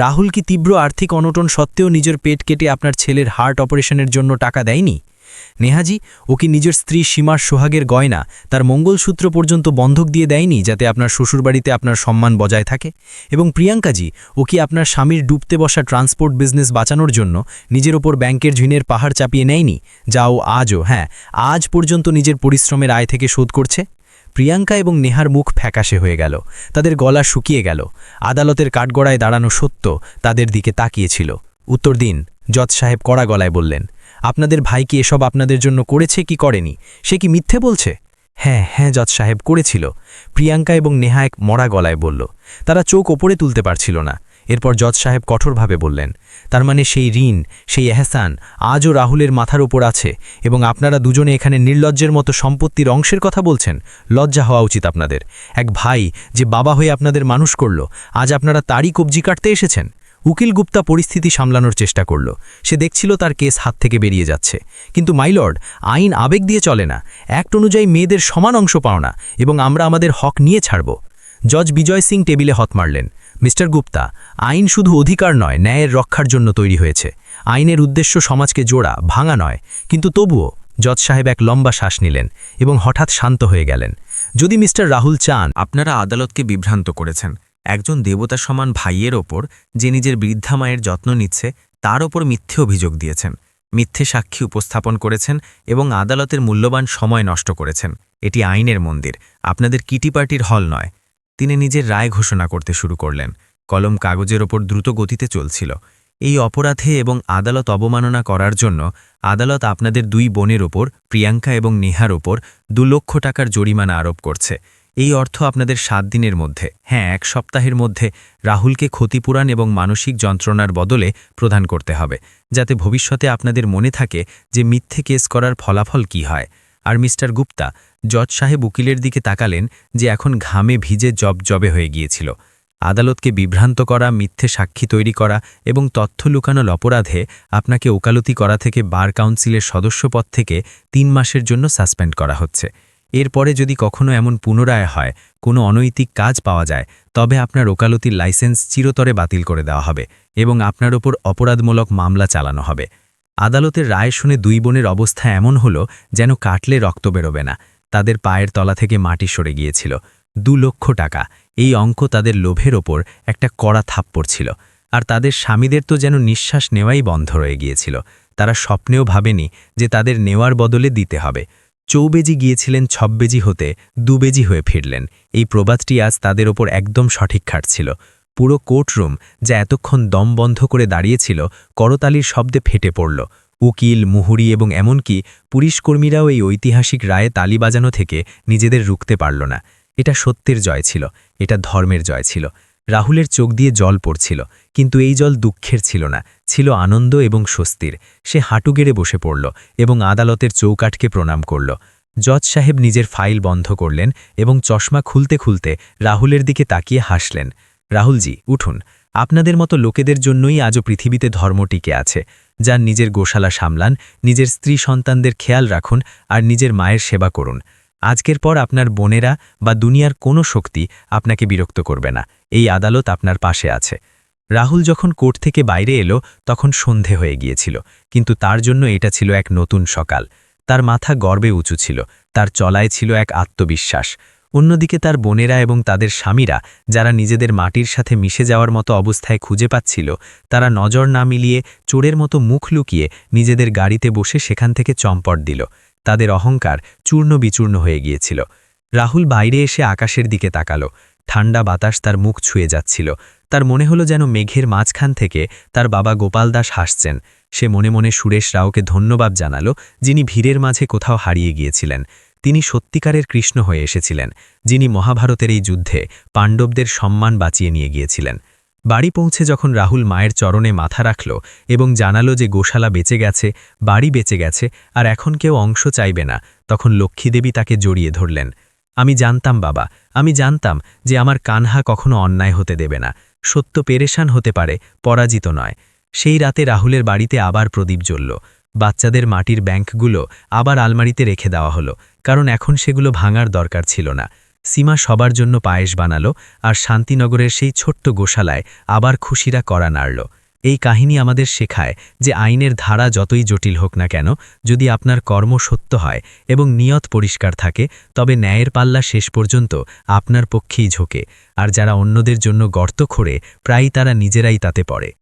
রাহুল কি তীব্র আর্থিক অনটন সত্ত্বেও নিজের পেট কেটে আপনার ছেলের হার্ট অপারেশনের জন্য টাকা দেয়নি? নেহাজি, ও কি নিজের স্ত্রী সীমার সোহাগের গয়না, তার মঙ্গলসূত্র পর্যন্ত বন্ধক দিয়ে দেয়নি যাতে আপনার শ্বশুরবাড়িতে আপনার সম্মান বজায় থাকে? এবং প্রিয়াঙ্কাজি, ও কি আপনার স্বামীর ডুবতে বসা ট্রান্সপোর্ট বিজনেস বাঁচানোর জন্য নিজের ওপর ব্যাংকের ঋণের পাহাড় চাপিয়ে নেয়নি, যা ও আজ পর্যন্ত নিজের পরিশ্রমের আয় থেকে শোধ করছে? প্রিয়াঙ্কা এবং নেহার মুখ ফ্যাকাশে হয়ে গেল, তাদের গলা শুকিয়ে গেল। আদালতের কাঠগড়ায় দাঁড়ানো সত্য তাদের দিকে তাকিয়েছিল। উত্তর দিন, জজ সাহেব কড়া গলায় বললেন। আপনাদের ভাই কি এসব আপনাদের জন্য করেছে কি করেনি? সে কি মিথ্যে বলছে? হ্যাঁ জজ সাহেব, করেছিল। প্রিয়াঙ্কা এবং নেহা এক মরা গলায় বলল। তারা চোখ ওপরে তুলতে পারছিল না। এরপর জজ সাহেব কঠোরভাবে বললেন, তার মানে সেই ঋণ, সেই এহসান আজও রাহুলের মাথার ওপর আছে, এবং আপনারা দুজনে এখানে নির্লজ্জের মতো সম্পত্তির অংশের কথা বলছেন? লজ্জা হওয়া উচিত আপনাদের। এক ভাই যে বাবা হয়ে আপনাদের মানুষ করল, আজ আপনারা তারই কবজি কাটতে এসেছেন। উকিল গুপ্তা পরিস্থিতি সামলানোর চেষ্টা করল। সে দেখছিল তার কেস হাত থেকে বেরিয়ে যাচ্ছে। কিন্তু মাইলর্ড, আইন আবেগ দিয়ে চলে না। অ্যাক্ট অনুযায়ী মেয়েদের সমান অংশ পাও না, এবং আমরা আমাদের হক নিয়ে ছাড়ব। জজ বিজয় সিং টেবিলে হাত মারলেন। মিস্টার গুপ্তা, আইন শুধু অধিকার নয়, ন্যায়ের রক্ষার জন্য তৈরি হয়েছে। আইনের উদ্দেশ্য সমাজকে জোড়া, ভাঙা নয়। কিন্তু তবুও জজ সাহেব এক লম্বা শ্বাস নিলেন এবং হঠাৎ শান্ত হয়ে গেলেন। যদি মিস্টার রাহুল চান, আপনারা আদালতকে বিভ্রান্ত করেছেন। একজন দেবতা সমান ভাইয়ের ওপর, যে নিজের বৃদ্ধা মায়ের যত্ন নিচ্ছে, তার ওপর মিথ্যে অভিযোগ দিয়েছেন, মিথ্যে সাক্ষী উপস্থাপন করেছেন এবং আদালতের মূল্যবান সময় নষ্ট করেছেন। এটি আইনের মন্দির, আপনাদের কিটি পার্টির হল নয়। তিনি নিজের রায় ঘোষণা করতে শুরু করলেন। কলম কাগজের ওপর দ্রুত গতিতে চলছিল। এই অপরাধে এবং আদালত অবমাননা করার জন্য আদালত আপনাদের দুই বোনের ওপর, প্রিয়াঙ্কা এবং নেহার ওপর 2 লক্ষ টাকার জরিমানা আরোপ করছে। এই অর্থ আপনাদের 7 দিনের মধ্যে, 1 সপ্তাহের মধ্যে রাহুলকে ক্ষতিপূরণ এবং মানসিক যন্ত্রণার বদলে প্রদান করতে হবে, যাতে ভবিষ্যতে আপনাদের মনে থাকে যে মিথ্যে কেস করার ফলাফল কি হয়। আর মিস্টার গুপ্তা, জজ সাহেব উকিলের দিকে তাকালেন, যে এখন ঘামে ভিজে জবে হয়ে গিয়েছিল। আদালতকে বিভ্রান্ত করা, মিথ্যে সাক্ষী তৈরি করা এবং তথ্য লুকানোর অপরাধে আপনাকে ওকালতি করা থেকে বার কাউন্সিলের সদস্যপদ থেকে 3 মাসের জন্য সাসপেন্ড করা হচ্ছে। এরপরে যদি কখনো এমন পুনরায় হয়, কোনো অনৈতিক কাজ পাওয়া যায়, তবে আপনার ওকালতির লাইসেন্স চিরতরে বাতিল করে দেওয়া হবে এবং আপনার ওপর অপরাধমূলক মামলা চালানো হবে। আদালতের রায় শুনে 2 বোনের অবস্থা এমন হলো যেন কাটলে রক্ত বেরোবে না। তাদের পায়ের তলা থেকে মাটি সরে গিয়েছিল। 2 লক্ষ টাকা, এই অঙ্ক তাদের লোভের ওপর একটা কড়া থাপ্পড় ছিল। আর তাদের স্বামীদের তো যেন নিঃশ্বাস নেওয়াই বন্ধ রয়ে গিয়েছিল। তারা স্বপ্নেও ভাবেনি যে তাদের নেওয়ার বদলে দিতে হবে। চৌবেজি গিয়েছিলেন 6 বেজি হতে 2 বেজি হয়ে ফিরলেন। এই প্রবাদটি আজ তাদের ওপর একদম সঠিক খাটছিল। পুরো কোর্টরুম, যা এতক্ষণ দম বন্ধ করে দাঁড়িয়েছিল, করতালির শব্দে ফেটে পড়ল। উকিল, মুহুরি এবং এমনকি পুলিশকর্মীরাও এই ঐতিহাসিক রায়ে তালি বাজানো থেকে নিজেদের রুখতে পারল না। এটা সত্যের জয় ছিল, এটা ধর্মের জয় ছিল। রাহুলের চোখ দিয়ে জল পড়ছিল, কিন্তু এই জল দুঃখের ছিল না, ছিল আনন্দ এবং স্বস্তির। সে হাঁটু গেড়ে বসে পড়ল এবং আদালতের চৌকাঠকে প্রণাম করল। জজ সাহেব নিজের ফাইল বন্ধ করলেন এবং চশমা খুলতে খুলতে রাহুলের দিকে তাকিয়ে হাসলেন। রাহুলজি, উঠুন। আপনাদের মতো লোকেদের জন্যই আজও পৃথিবীতে ধর্ম টিকে আছে। যান নিজের গোশালা সামলান, নিজের স্ত্রী সন্তানদের খেয়াল রাখুন আর নিজের মায়ের সেবা করুন। আজকের পর আপনার বোনেরা বা দুনিয়ার কোনো শক্তি আপনাকে বিরক্ত করবে না। এই আদালত আপনার পাশে আছে। রাহুল যখন কোর্ট থেকে বাইরে এলো তখন সন্ধে হয়ে গিয়েছিল, কিন্তু তার জন্য এটা ছিল এক নতুন সকাল। তার মাথা গর্বে উঁচু ছিল, তার চলায় ছিল এক আত্মবিশ্বাস। অন্যদিকে তার বোনেরা এবং তাদের স্বামীরা, যারা নিজেদের মাটির সাথে মিশে যাওয়ার মতো অবস্থায় খুঁজে পাচ্ছিল, তারা নজর না মিলিয়ে চোরের মতো মুখ লুকিয়ে নিজেদের গাড়িতে বসে সেখান থেকে চম্পট দিল। তাদের অহংকার চূর্ণ বিচূর্ণ হয়ে গিয়েছিল। রাহুল বাইরে এসে আকাশের দিকে তাকালো। ঠান্ডা বাতাস তার মুখ ছুঁয়ে যাচ্ছিল। তার মনে হলো যেন মেঘের মাঝখান থেকে তার বাবা গোপাল দাস হাসছেন। সে মনে মনে সুরেশ রাওকে ধন্যবাদ জানালো, যিনি ভিড়ের মাঝে কোথাও হারিয়ে গিয়েছিলেন। তিনি সত্যিকারের কৃষ্ণ হয়ে এসেছিলেন, যিনি মহাভারতের এই যুদ্ধে পাণ্ডবদের সম্মান বাঁচিয়ে নিয়ে গিয়েছিলেন। বাড়ি পৌঁছে যখন রাহুল মায়ের চরণে মাথা রাখল এবং জানালো যে গোশালা বেঁচে গেছে, বাড়ি বেঁচে গেছে, আর এখন কেউ অংশ চাইবে না, তখন লক্ষ্মীদেবী তাকে জড়িয়ে ধরলেন। আমি জানতাম বাবা, আমি জানতাম যে আমার কানহা কখনো অন্যায় হতে দেবে না। সত্য পেরেশান হতে পারে, পরাজিত নয়। সেই রাতে রাহুলের বাড়িতে আবার প্রদীপ জ্বলল। বাচ্চাদের মাটির ব্যাংকগুলো আবার আলমারিতে রেখে দেওয়া হলো, কারণ এখন সেগুলো ভাঙার দরকার ছিল না। সীমা সবার জন্য পায়েস বানালো, আর শান্তিনগরের সেই ছোট্ট গোশালায় আবার খুশিরা করা নাড়ল। এই কাহিনী আমাদের শেখায় যে আইনের ধারা যতই জটিল হোক না কেন, যদি আপনার কর্ম সত্য হয় এবং নিয়ত পরিষ্কার থাকে, তবে ন্যায়ের পাল্লা শেষ পর্যন্ত আপনার পক্ষেই ঝোঁকে। আর যারা অন্যদের জন্য গর্ত খোঁড়ে, প্রায়ই তারা নিজেরাই তাতে পড়ে।